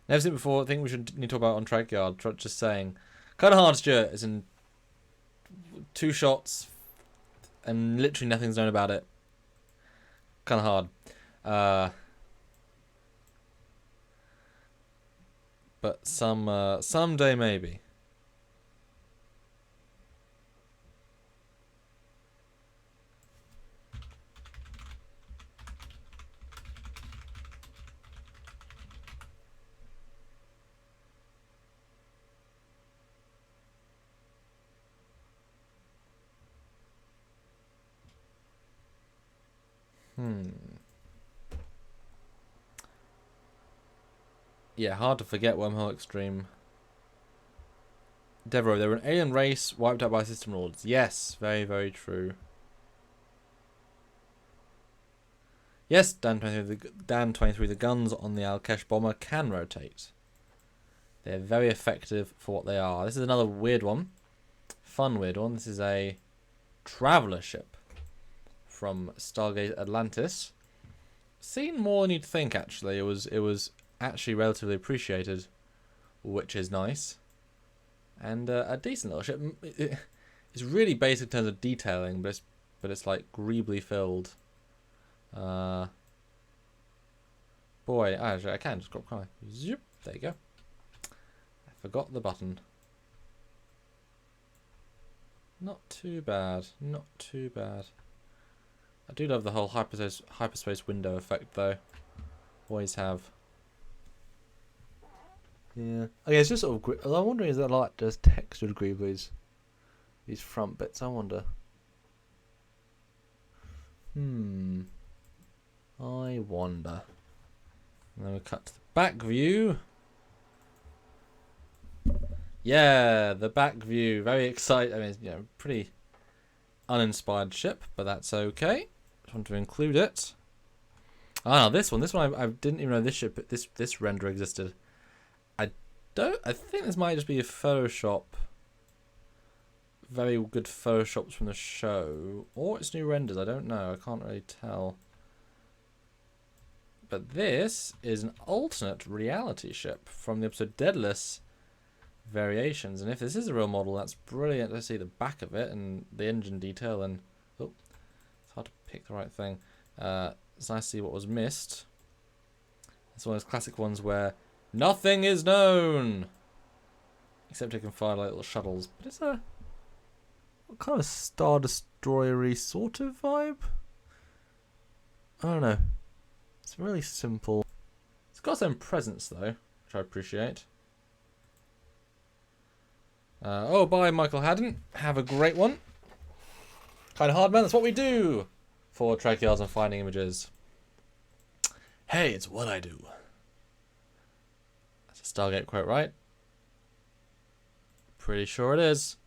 Never seen it before. I think we should need to talk about on Trekyards. Just saying. Kind of hard, Stuart. It's in 2 shots, and literally nothing's known about it. Kind of hard. But someday maybe. Yeah, hard to forget Wormhole Extreme. Devereaux, they were an alien race wiped out by system lords. Yes, very, very true. Yes, Dan 23, the guns on the Al-Kash bomber can rotate. They're very effective for what they are. This is another weird one. Fun weird one. This is a traveller ship from Stargate Atlantis. Seen more than you'd think, actually. It was actually relatively appreciated, which is nice. And a decent little ship. It's really basic in terms of detailing, but it's like greebly filled. Boy, actually, I can just drop, can't I? Zoop, there you go. I forgot the button. Not too bad. Not too bad. I do love the whole hyperspace window effect, though. Always have. Yeah. Okay, it's just sort of. I'm wondering, is that like just textured greeblies? These front bits, I wonder. I wonder. And then we cut to the back view. Yeah, the back view. Very exciting. I mean, you know, pretty uninspired ship, but that's okay. Just want to include it. Ah, this one. This one I didn't even know this ship. This render existed. I think this might just be a Photoshop. Very good Photoshops from the show, or it's new renders. I don't know. I can't really tell. But this is an alternate reality ship from the episode Deadless Variations, and if this is a real model, that's brilliant to see the back of it and the engine detail. And oh, it's hard to pick the right thing. It's nice to see what was missed. It's one of those classic ones where nothing is known, except it can fire like little shuttles. But it's a kind of Star Destroyer-y sort of vibe. I don't know. It's really simple. It's got some presents though, which I appreciate. Oh, bye, Michael Haddon. Have a great one. Kind of hard, man. That's what we do for Trekyards and finding images. Hey, it's what I do. That's a Stargate quote, right? Pretty sure it is.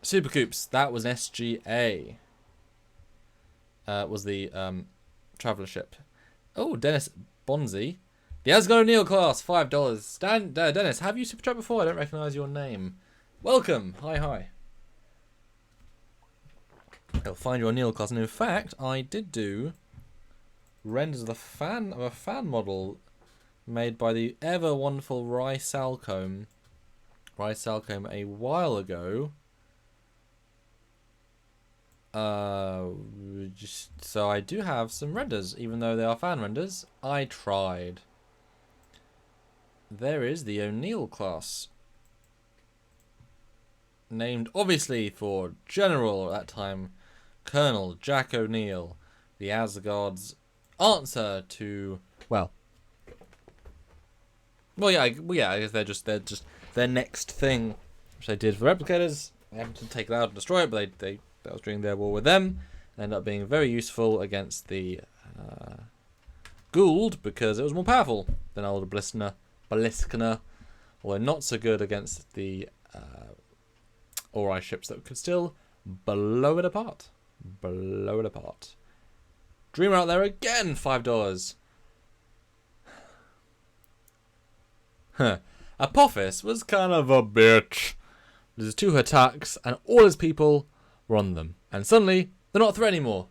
Supercoops. That was an SGA. Was the traveler ship. Oh, Dennis Bonzi. The Asgard O'Neill class, $5. Dennis, have you super chat before? I don't recognise your name. Welcome. Hi. I'll find your O'Neill class. And in fact, I did do renders of a fan model made by the ever wonderful Rye Salcombe a while ago. So I do have some renders, even though they are fan renders. I tried. There is the O'Neill class, named obviously for General at that time, Colonel Jack O'Neill, the Asgard's answer to I guess they're just their next thing, which they did for replicators. They happened to take it out and destroy it, but that was during their war with them. It ended up being very useful against the Goa'uld because it was more powerful than older Bliskner, although not so good against the Aurora ships that could still blow it apart. Dreamer out there again, $5. Apophis was kind of a bitch. There's 2 attacks and all his people were on them, and suddenly they're not a threat anymore.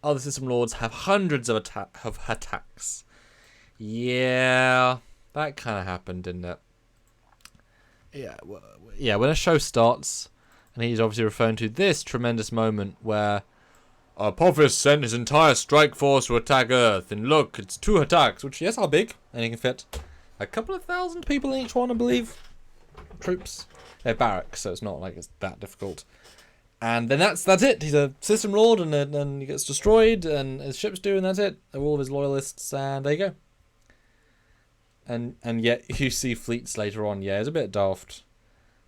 Other system lords have hundreds of attacks. Yeah, that kind of happened, didn't it? Yeah, when a show starts, and he's obviously referring to this tremendous moment where Apophis sent his entire strike force to attack Earth, and look, it's 2 attacks, which yes are big, and he can fit a couple of thousand people in each one, I believe. Troops. They're barracks, so it's not like it's that difficult. And then that's it. He's a system lord, and he gets destroyed, and his ships do, and that's it. They're all of his loyalists, and there you go. And yet you see fleets later on. Yeah, it's a bit daft.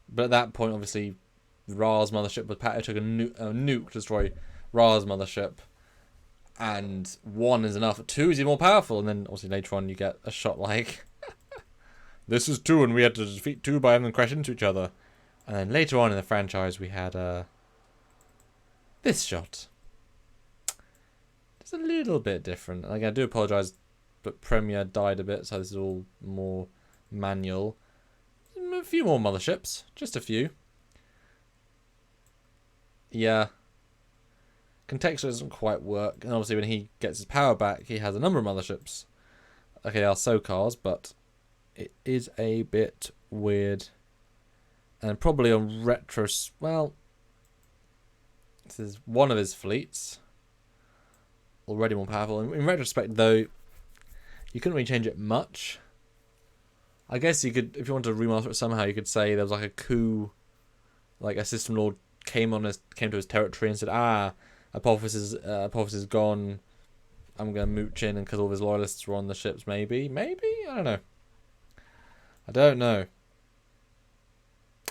But at that point, obviously, Ra's mothership was took a nuke to destroy Ra's mothership. And 1 is enough. 2 is even more powerful. And then obviously later on you get a shot like, this is 2 and we had to defeat 2 by having them crash into each other. And then later on in the franchise we had this shot. It's a little bit different. Like, I do apologise, but Premiere died a bit, so this is all more manual. A few more motherships, just a few. Yeah. Contextual doesn't quite work, and obviously when he gets his power back, he has a number of motherships. Okay, they are SOCARs, but it is a bit weird. And probably on well, this is one of his fleets. Already more powerful. In retrospect, though, you couldn't really change it much. I guess you could, if you wanted to remaster it somehow, you could say there was like a coup, like a system lord came to his territory and said, Apophis is gone. I'm gonna mooch in, and because all of his loyalists were on the ships, maybe, I don't know.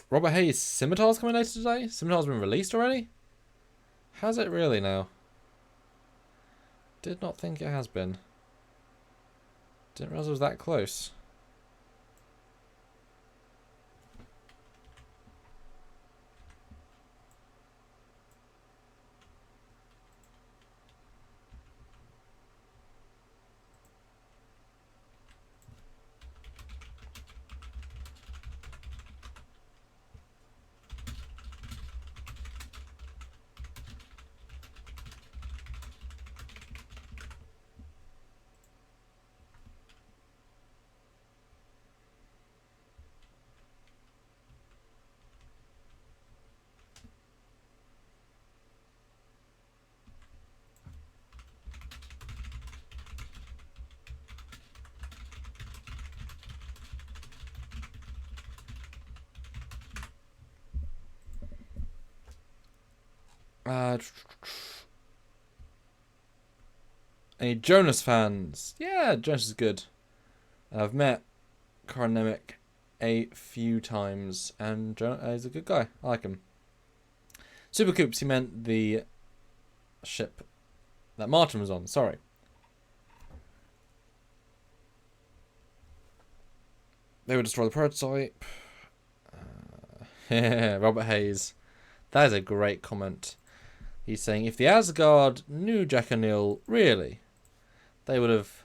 Robert Hayes, Scimitar's coming later today. Scimitar's been released already. Has it really now? Did not think it has been. Didn't realize it was that close. Any Jonas fans? Yeah, Jonas is good. I've met Coronemic a few times, and he's a good guy. I like him. Super Coops, he meant the ship that Martin was on. Sorry. They would destroy the prototype. Robert Hayes. That is a great comment. He's saying, if the Asgard knew Jack O'Neill, really, they would have,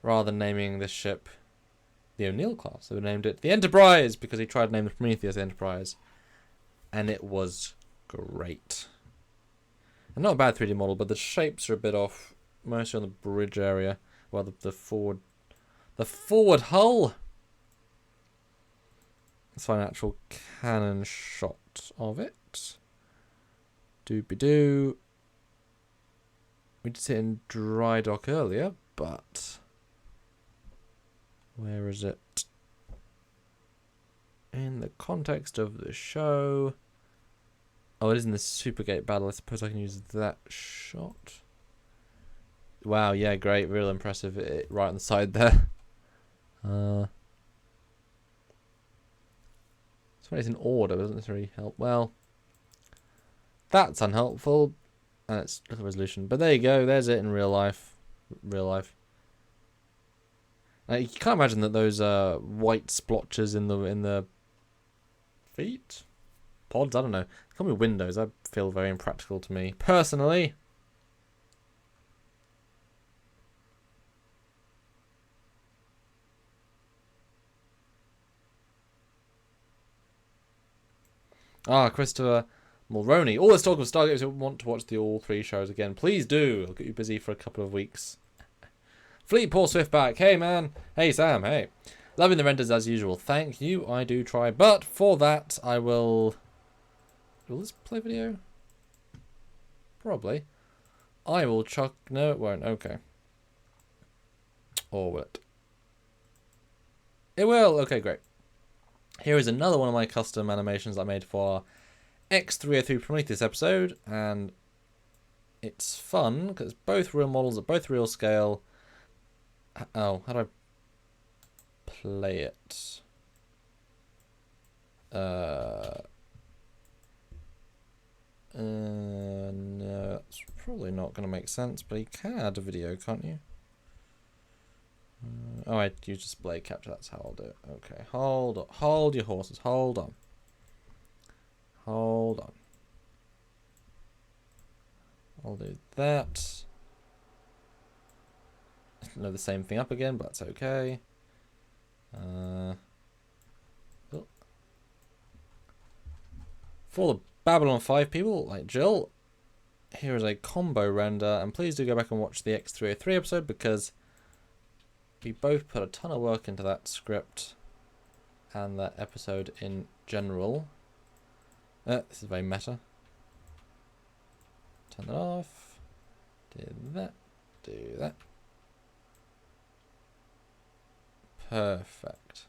rather than naming this ship the O'Neill class, they would have named it the Enterprise, because he tried to name the Prometheus the Enterprise. And it was great. And not a bad 3D model, but the shapes are a bit off, mostly on the bridge area. Well, the forward hull. Let's find an actual cannon shot of it. Doobie-doo. We did sit in dry dock earlier, but where is it? In the context of the show. Oh, it is in the Supergate battle. I suppose I can use that shot. Wow, yeah, great. Real impressive. Right on the side there. It's in order, but doesn't necessarily help. Well, that's unhelpful. And it's little resolution. But there you go. There's it in real life. You can't imagine that those white splotches in the feet? Pods? I don't know. They call me windows. That feel very impractical to me. Personally. Christopher Mulroney. All this talk of Stargate, I want to watch the all three shows again. Please do. I'll get you busy for a couple of weeks. Fleet Paul Swift back. Hey, man. Hey, Sam. Hey. Loving the renders as usual. Thank you. I do try. But for that, I will... Will this play video? Probably. I will chuck... No, it won't. Okay. Or will it? It will. Okay, great. Here is another one of my custom animations I made for our X303 Prometheus episode, and it's fun because it's both real models at both real scale. Oh, how do I play it? No, that's probably not going to make sense, but you can add a video, can't you? Oh, I use display capture. That's how I'll do it. Okay, hold on. Hold your horses. Hold on. Hold on. I'll do that. Load the same thing up again, but that's okay. For the Babylon 5 people like Jill, here is a combo render, and please do go back and watch the X303 episode because we both put a ton of work into that script and that episode in general. This is very meta. Turn that off. Do that. Do that. Perfect.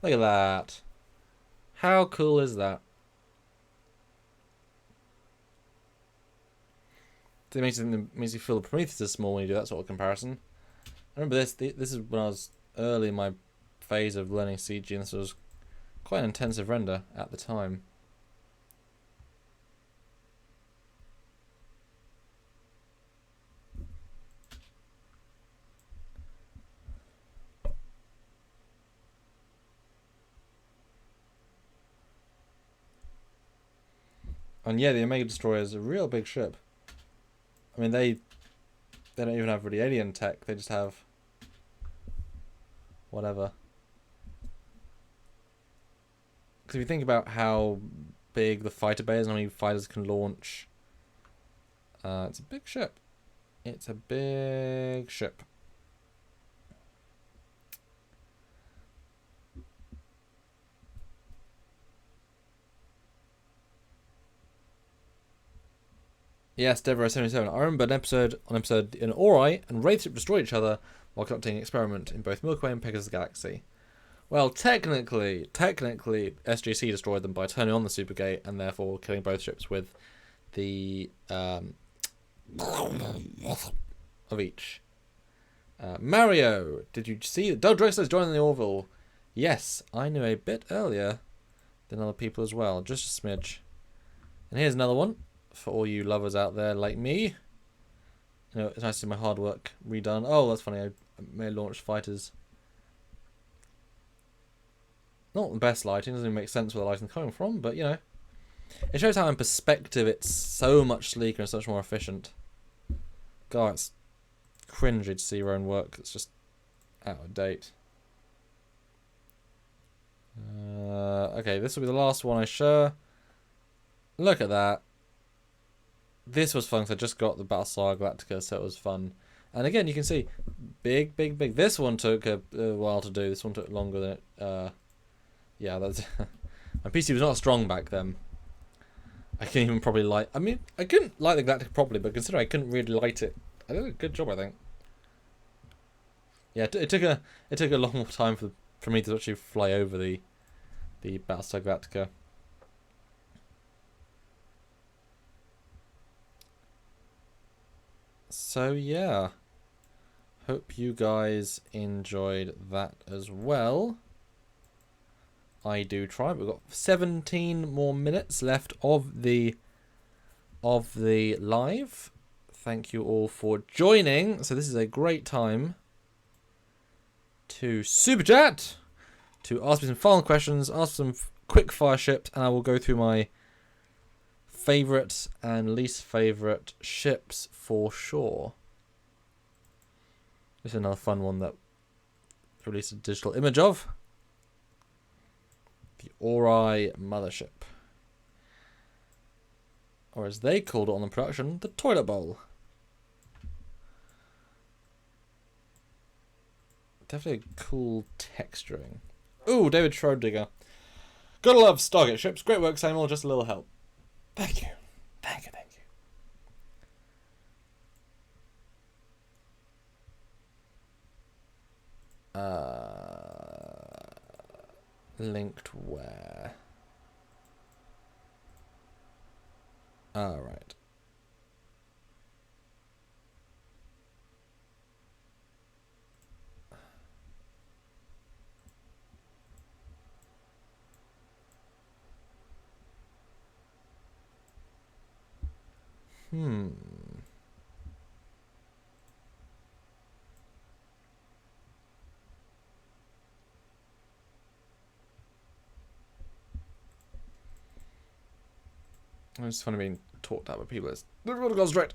Look at that. How cool is that? It makes you feel the Prometheus is small when you do that sort of comparison. I remember this. This is when I was early in my phase of learning CG, and this was quite an intensive render at the time. And yeah, the Omega Destroyer is a real big ship. I mean, they don't even have really alien tech. They just have whatever. Because if you think about how big the fighter bay is and how many fighters can launch, it's a big ship. It's a big ship. Yes, Deborah77. I remember an episode in Aurora and Wraith Ships destroyed each other while conducting an experiment in both Milky Way and Pegasus Galaxy. Well, technically, SGC destroyed them by turning on the Supergate and therefore killing both ships with the of each. Mario, did you see Doug Drexler's joining the Orville? Yes, I knew a bit earlier than other people as well, just a smidge. And here's another one for all you lovers out there like me. You know, it's nice to see my hard work redone. Oh, that's funny. I may have launched fighters. Not the best lighting. Doesn't even make sense where the lighting's coming from, but you know, it shows how in perspective it's so much sleeker and so much more efficient. God, it's cringy to see your own work. It's just out of date. Okay, this will be the last one I share. Look at that. This was fun because I just got the Battlestar Galactica, so it was fun. And again, you can see, big. This one took a while to do. This one took longer than it. Yeah, that's my PC was not strong back then. I couldn't even probably light. I mean, I couldn't light the Galactica properly, but considering I couldn't really light it, I did a good job, I think. Yeah, it took a long time for me to actually fly over the Battlestar Galactica. So yeah, hope you guys enjoyed that as well. I do try. We've got 17 more minutes left of the live. Thank you all for joining. So this is a great time to super chat, to ask me some final questions, ask some quick fire ships, and I will go through my favourite and least favourite ships for sure. This is another fun one that I released a digital image of. The Aurora Mothership. Or as they called it on the production, the toilet bowl. Definitely a cool texturing. Ooh, David Schrodinger. Gotta love Stargate ships. Great work, Samuel. Just a little help. Thank you. Thank you. Linked where? Alright. It's funny being talked at by people. It's never goes straight.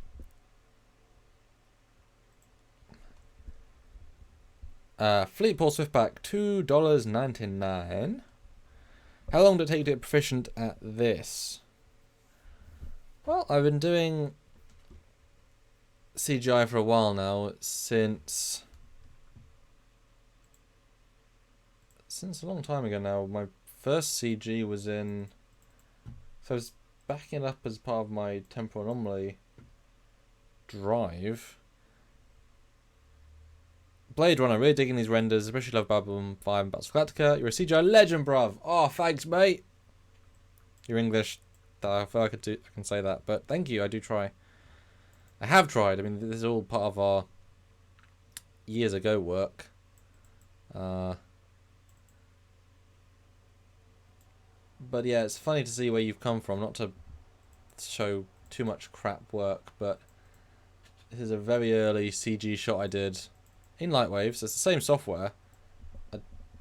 Fleetport Swiftback, $2.99. How long did it take you to get proficient at this? Well, I've been doing CGI for a while now, since a long time ago now. My first CG was in, so I was backing it up as part of my temporal anomaly drive. Blade Runner, really digging these renders, especially love Babylon 5 and Battlestar Galactica. You're a CGI legend, bruv. Oh, thanks, mate. You're English. I feel like I can say that, but thank you. I do try. I have tried. I mean, this is all part of our years ago work. But yeah, it's funny to see where you've come from. Not to show too much crap work, but this is a very early CG shot I did in Lightwave, so it's the same software.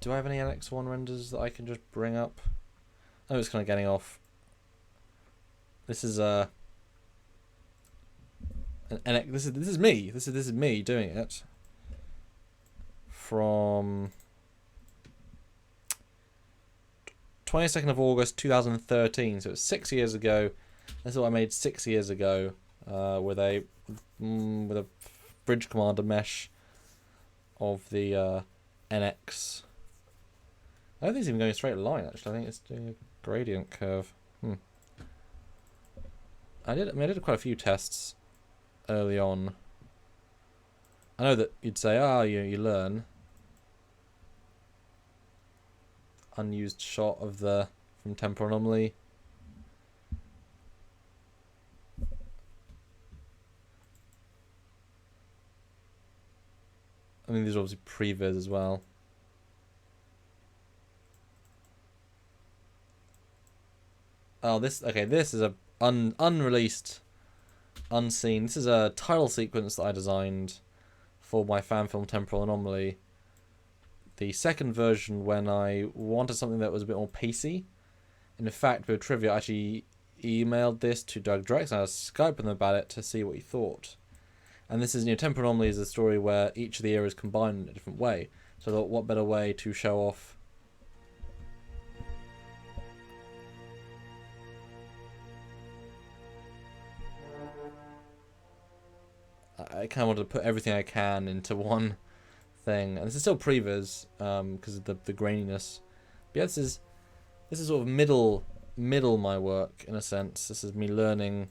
Do I have any NX1 renders that I can just bring up? Oh, it's kind of getting off. This is this is me. This is me doing it from 22nd of August 2013. So it's 6 years ago. This is what I made 6 years ago with a bridge commander mesh of the NX. I don't think it's even going a straight line. Actually, I think it's doing a gradient curve. I did quite a few tests early on. I know that you'd say, you learn. unused shot of the from Temporal Anomaly. I mean, these are obviously previs as well. Oh, this is a unreleased, unseen. This is a title sequence that I designed for my fan film Temporal Anomaly. The second version when I wanted something that was a bit more pacey. And in fact, with trivia, I actually emailed this to Doug Drex and I was Skyping them about it to see what he thought. And this is, Temporal Anomaly is a story where each of the eras combine in a different way. So I thought, what better way to show off I kind of wanted to put everything I can into one thing, and this is still previs because of the graininess. But yeah, this is sort of middle my work in a sense. This is me learning.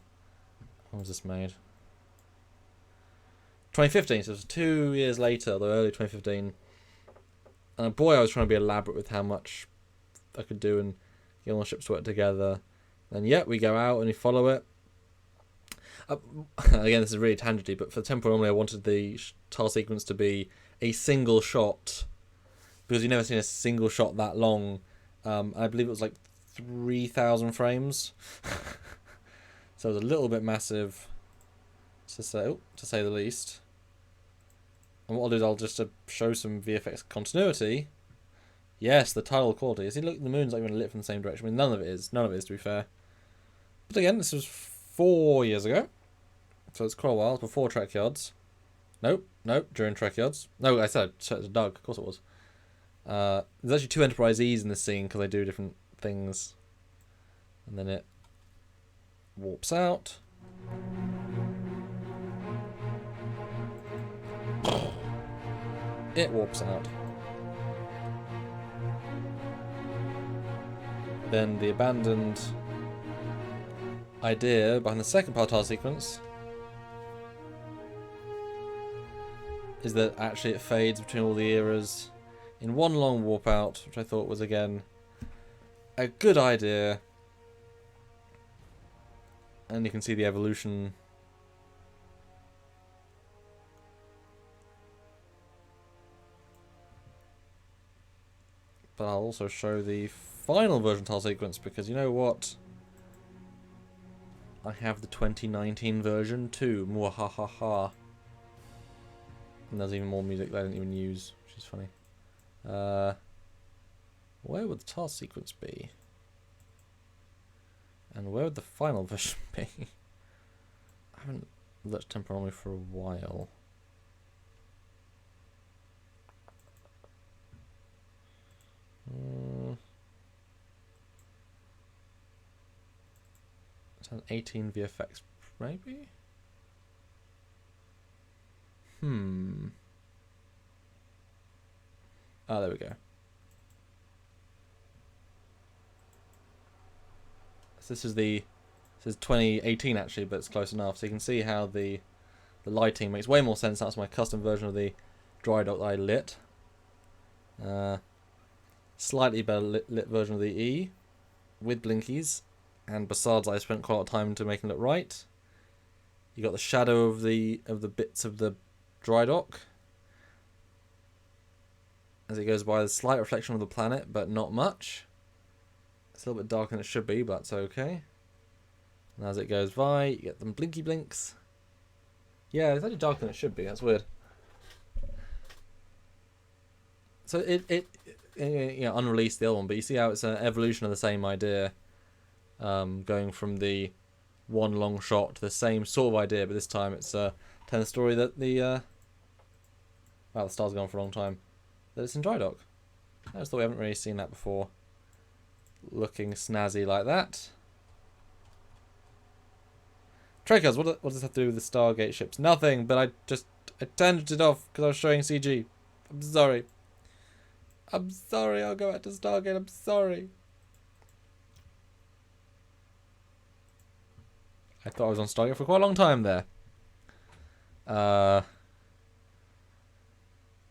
When was this made? 2015, so it was 2 years later, though early 2015. And boy, I was trying to be elaborate with how much I could do and get all the ships to work together. And yet we go out and we follow it. Again, this is really tangenty, but for Temporal Anomaly, I wanted the tile sequence to be a single shot, because you've never seen a single shot that long. I believe it was like 3,000 frames, so it was a little bit massive, to say the least. And what I'll do is I'll just show some VFX continuity. Yes, the tidal quality. See, look, the moon's not even lit from the same direction. I mean, none of it is, to be fair. But again, this was 4 years ago, so it's quite a while. Before Trekyards. Nope, during Trekyards. No, I said it's Doug. Of course it was. There's actually 2 Enterprise E's in this scene because they do different things, and then it warps out. It warps out. Then the abandoned idea behind the second part tile sequence is that actually it fades between all the eras in one long warp out, which I thought was again a good idea. And you can see the evolution. But I'll also show the final version tile sequence, because you know what? I have the 2019 version too. Mwahahaha. And there's even more music that I didn't even use, which is funny. Where would the tile sequence be? And where would the final version be? I haven't looked Temporal Anomaly for a while. It's an 18 VFX, maybe? Oh, there we go. So this is 2018 actually, but it's close enough. So you can see how the lighting makes way more sense. That's my custom version of the dry dock that I lit. Slightly better lit version of the E with blinkies, and besides, I spent quite a lot of time to making it look right. You got the shadow of the bits of the dry dock as it goes by. The slight reflection of the planet, but not much. It's a little bit darker than it should be, but that's okay. And as it goes by, you get them blinky blinks. Yeah, it's actually darker than it should be. That's weird. So it unreleased the other one, but you see how it's an evolution of the same idea, going from the one long shot to the same sort of idea, but this time it's telling the story that the star's gone for a long time, that it's in dry dock. I just thought we haven't really seen that before, looking snazzy like that. Trekyards, what does this have to do with the Stargate ships? Nothing, but I turned it off because I was showing CG. I'm sorry. I'll go back to Stargate. I'm sorry. I thought I was on Stargate for quite a long time there.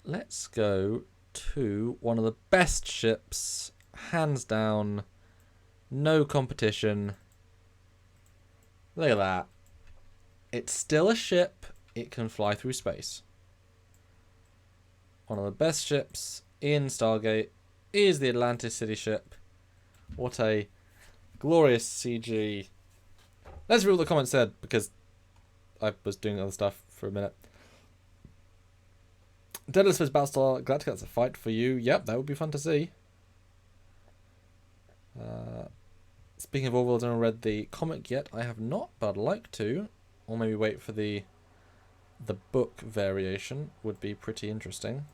Let's go to one of the best ships hands down, no competition. Look at that. It's still a ship. It can fly through space. One of the best ships in Stargate is the Atlantis City ship. What a glorious CG. Let's read what the comments said, because I was doing other stuff for a minute. Daedalus vs Battlestar Galactica, that's a fight for you. Yep, that would be fun to see. Speaking of Orville, I haven't read the comic yet. I have not, but I'd like to. Or maybe wait for the book variation. Would be pretty interesting.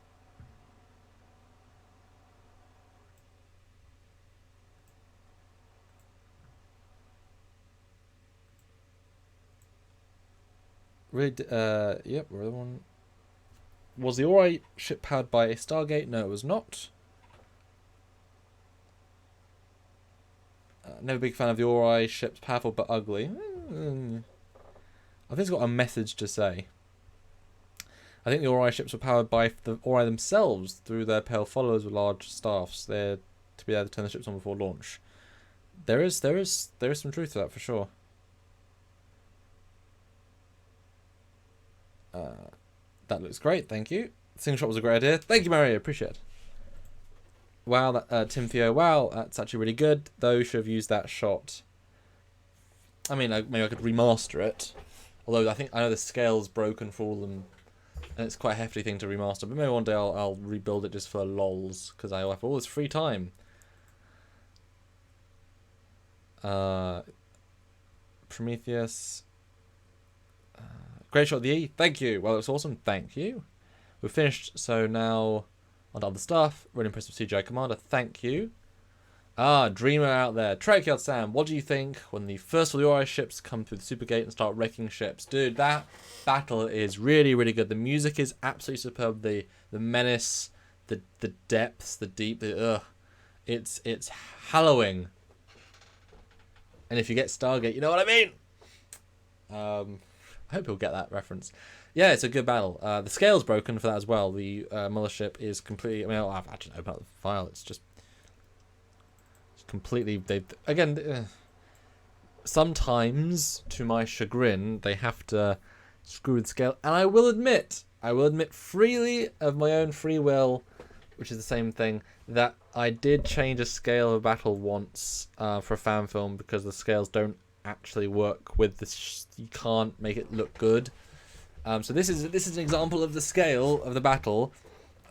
Really, yep, we're the one. Was the Aurora ship powered by a Stargate? No, it was not. Never a big fan of the Aurora ships, powerful but ugly. I think it's got a message to say. I think the Aurora ships were powered by the Aurora themselves through their pale followers with large staffs. They're to be able to turn the ships on before launch. There is some truth to that for sure. That looks great, thank you. Single shot was a great idea. Thank you, Mario, appreciate it. Wow, that Tim Theo, wow, that's actually really good. Though should have used that shot. I mean, maybe I could remaster it. Although I know the scale's broken for all of them, and it's quite a hefty thing to remaster. But maybe one day I'll rebuild it just for lols, because I have all this free time. Prometheus. Great shot of the E. Thank you. Well, it was awesome. Thank you. We've finished, so now on to other stuff. Really impressed with CGI Commander. Thank you. Dreamer out there. Trekyards Sam, what do you think when the first of the Aurora ships come through the Supergate and start wrecking ships? Dude, that battle is really, really good. The music is absolutely superb. The menace, the depths, the deep, it's hallowing. And if you get Stargate, you know what I mean? I hope you'll get that reference. Yeah, it's a good battle. The scale's broken for that as well. The mothership is completely... I mean, I'll actually open up the file. It's just... It's completely... sometimes, to my chagrin, they have to screw with the scale. And I will admit freely of my own free will, which is the same thing, that I did change a scale of a battle once for a fan film because the scales don't actually work with this. You can't make it look good. So this is an example of the scale of the battle.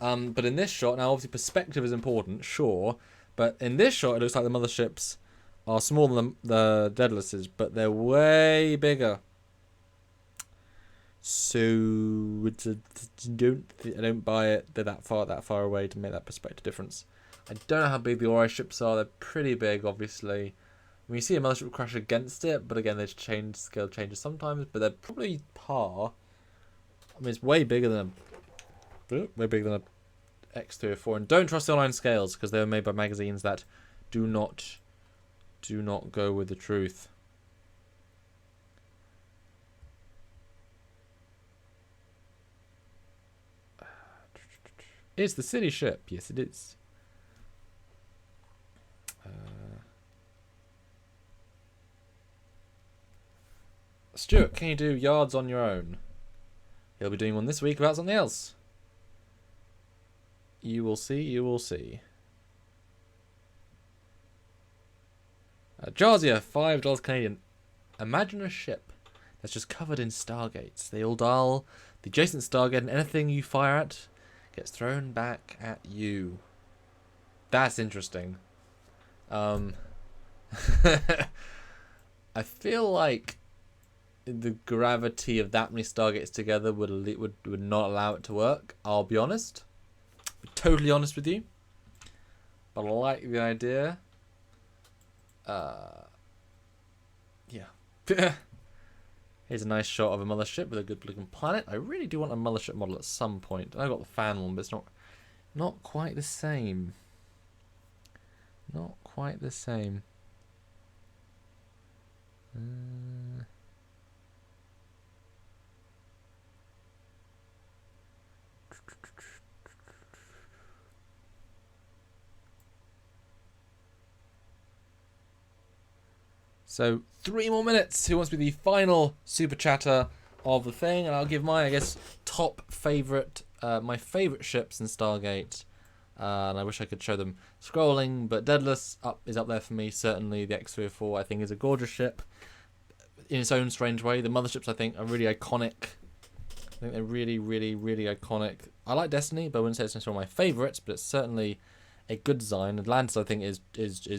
But in this shot, now obviously perspective is important, sure. But in this shot, it looks like the motherships are smaller than the Daedaluses, but they're way bigger. So I don't buy it. They're that far away to make that perspective difference. I don't know how big the Aurora ships are. They're pretty big, obviously. I mean, you see a mothership crash against it, but again, scale changes sometimes. But they're probably par. I mean, it's way bigger than a X304. And don't trust the online scales because they were made by magazines that do not go with the truth. It's the city ship. Yes, it is. Stuart, can you do yards on your own? He'll be doing one this week about something else. You will see, you will see. Jarzia, $5 Canadian. Imagine a ship that's just covered in Stargates. They all dial the adjacent Stargate, and anything you fire at gets thrown back at you. That's interesting. I feel like the gravity of that many Stargates together would not allow it to work. I'll be honest. Be totally honest with you. But I like the idea. Yeah. Here's a nice shot of a mothership with a good looking planet. I really do want a mothership model at some point. I got the fan one, but it's not quite the same. Not quite the same. So 3 more minutes. Who wants to be the final super chatter of the thing? And I'll give my, I guess, top favourite, my favourite ships in Stargate. And I wish I could show them scrolling, but Daedalus is up there for me. Certainly, the X304 I think is a gorgeous ship in its own strange way. The motherships I think are really iconic. I think they're really, really, really iconic. I like Destiny, but I wouldn't say it's necessarily my favourites, but it's certainly a good design. Atlantis I think is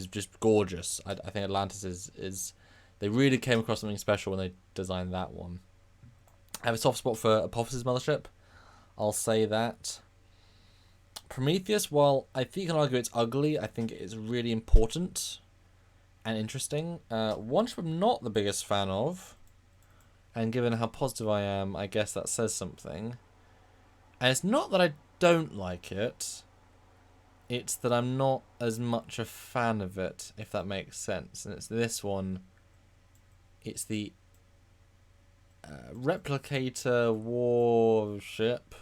just gorgeous. I think Atlantis is they really came across something special when they designed that one. I have a soft spot for Apophis' mothership. I'll say that. Prometheus, while I think you can argue it's ugly, I think it is really important and interesting. One ship I'm not the biggest fan of, and given how positive I am, I guess that says something. And it's not that I don't like it, it's that I'm not as much a fan of it, if that makes sense. And it's this one. It's the Replicator warship.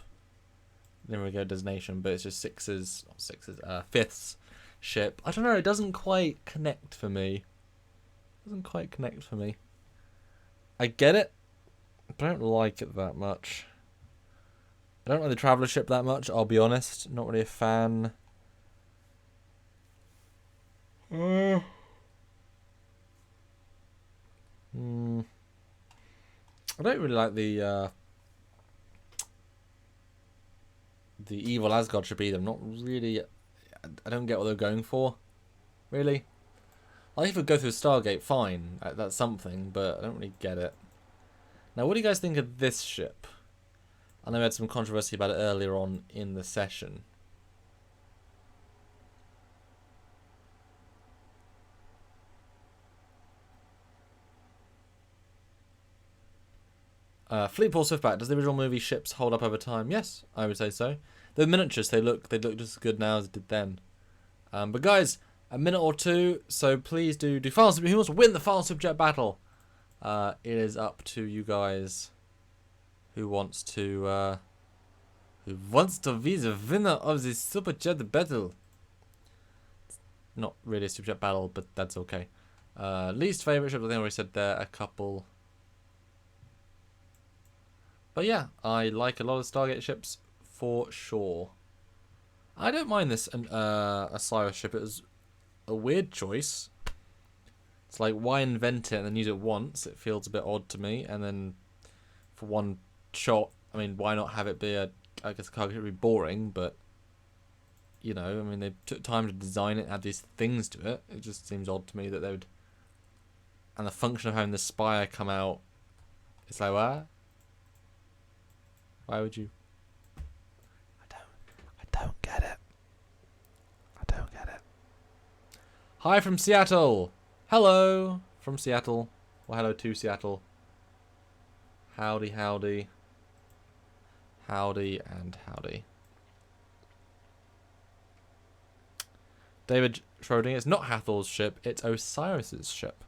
There we go, designation, but it's just fifth's ship. I don't know, it doesn't quite connect for me. I get it, but I don't like it that much. I don't like the Traveller ship that much, I'll be honest. Not really a fan. I don't really like the evil Asgard ship either. I'm not really... I don't get what they're going for, really. Like, if we go through Stargate, fine. That's something, but I don't really get it. Now, what do you guys think of this ship? I know we had some controversy about it earlier on in the session. Fleet Paul Swiftback, does the original movie ships hold up over time? Yes, I would say so. They're miniatures, they look just as good now as they did then. But guys, a minute or two, so please do final subject. Who wants to win the final subject battle? It is up to you guys. Who wants to be the winner of the super chat battle? It's not really a super chat battle, but that's okay. Least favourite ship, I think I already said there, a couple. But yeah, I like a lot of Stargate ships for sure. I don't mind this Osiris ship. It was a weird choice. It's like, why invent it and then use it once? It feels a bit odd to me. And then for one shot, I mean, why not have it be I guess the cargo should be boring, but you know, I mean, they took time to design it and add these things to it. It just seems odd to me that they would. And the function of having the spire come out, it's like, what? Why would you? I don't get it. I don't get it. Hi from Seattle. Hello from Seattle. Well, hello to Seattle. Howdy, howdy. Howdy and howdy. David Schroding, it's not Hathal's ship, it's Osiris's ship.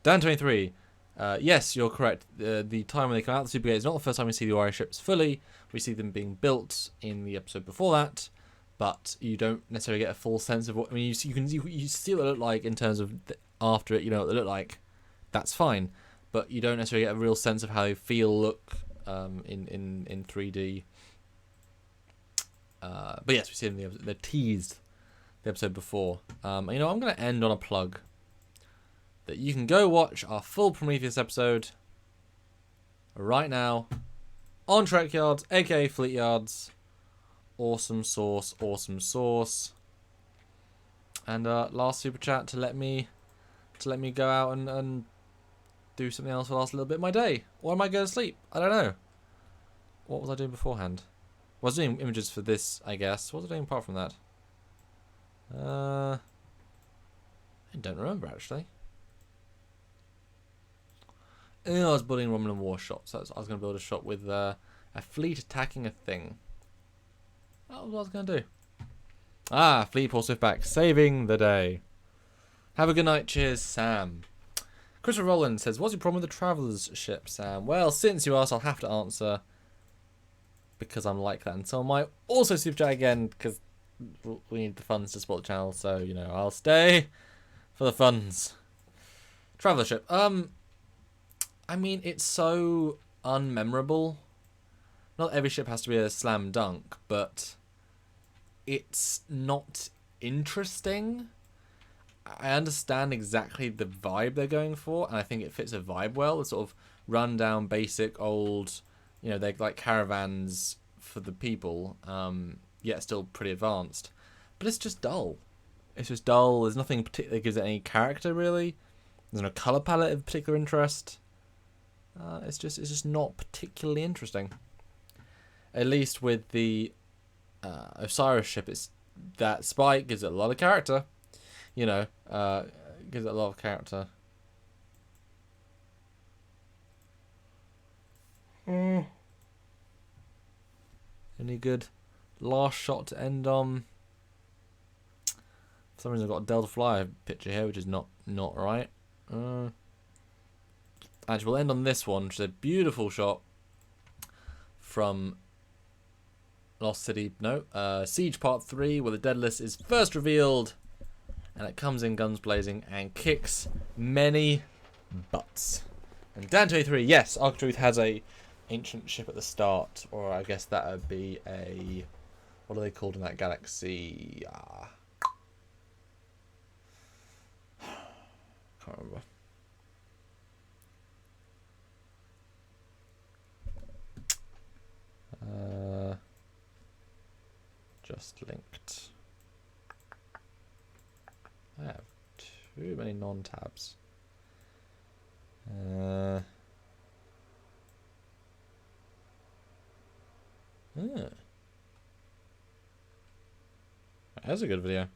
Dan23. Yes, you're correct. The time when they come out of the Supergate is not the first time we see the Warrior ships fully. We see them being built in the episode before that, but you don't necessarily get a full sense of what. I mean, you see what they look like in terms of after it. You know what they look like. That's fine, but you don't necessarily get a real sense of how they feel, look in 3D. But yes, we see them. They're teased the episode before. You know, I'm going to end on a plug. That you can go watch our full Prometheus episode right now on Trekyards, aka Fleetyards. Awesome sauce, awesome sauce. And last super chat to let me go out and do something else for the last little bit of my day. Or am I going to sleep? I don't know. What was I doing beforehand? I was doing images for this, I guess. What was I doing apart from that? I don't remember actually. I was building Romulan war shots. So I was going to build a shot with a fleet attacking a thing. That was what I was going to do. Fleet Paul Swiftback, saving the day. Have a good night. Cheers, Sam. Christopher Rowland says, what's your problem with the Traveller's ship, Sam? Well, since you asked, I'll have to answer. Because I'm like that. And so I might also super chat again, because we need the funds to support the channel. So, you know, I'll stay. For the funds. Traveler ship. I mean, it's so unmemorable. Not every ship has to be a slam dunk, but it's not interesting. I understand exactly the vibe they're going for, and I think it fits a vibe well. The sort of rundown, basic, old, you know, they're like caravans for the people, yet still pretty advanced. But it's just dull. It's just dull. There's nothing particular that gives it any character, really. There's no colour palette of particular interest. It's just not particularly interesting. At least with the Osiris ship, it's that Spike gives it a lot of character. You know, gives it a lot of character. Any good last shot to end on? For some reason I've got a Delta Flyer picture here, which is not right. Actually, we'll end on this one, which is a beautiful shot from Lost City. No, Siege Part 3, where the Daedalus is first revealed, and it comes in guns blazing and kicks many butts. And down to A3, yes, Arctruth has a ancient ship at the start, or I guess that would be a, what are they called in that galaxy? Can't remember. Just linked. I have too many non-tabs. That's a good video.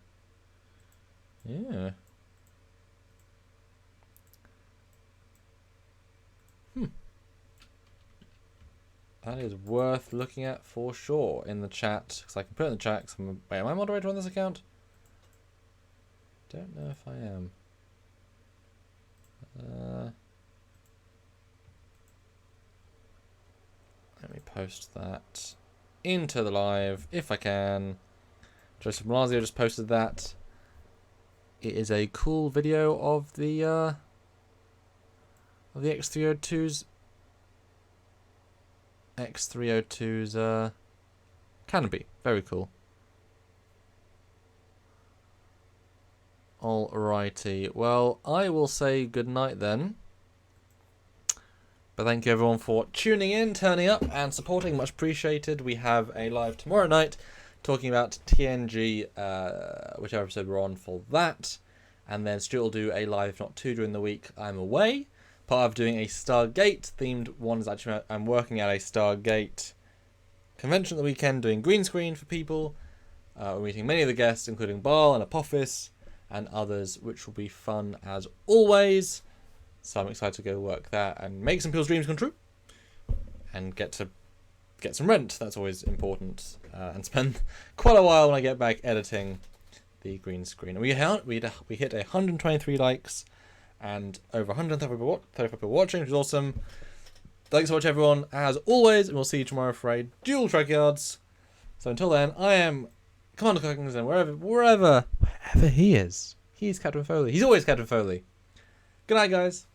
Yeah. That is worth looking at for sure in the chat, because I can put it in the chat. Wait, am I moderator on this account? Don't know if I am. Let me post that into the live if I can. Joseph Malazio just posted that. It is a cool video of the X302's canopy. Very cool. Alrighty. Well, I will say goodnight then. But thank you everyone for tuning in, turning up, and supporting. Much appreciated. We have a live tomorrow night talking about TNG, whichever episode we're on for that. And then Stuart will do a live, if not two, during the week. I'm away. Part of doing a Stargate themed one is actually I'm working at a Stargate convention at the weekend, doing green screen for people. We're meeting many of the guests, including Baal and Apophis and others, which will be fun as always. So I'm excited to go work that and make some people's dreams come true, and get some rent. That's always important, and spend quite a while when I get back editing the green screen. And we hit 123 likes. And over 135 people watching, which is awesome. Thanks so much, everyone, as always, and we'll see you tomorrow for a dual Trekyards. So until then, I am Commander Cookings, and wherever he is, he's Captain Foley. He's always Captain Foley. Good night, guys.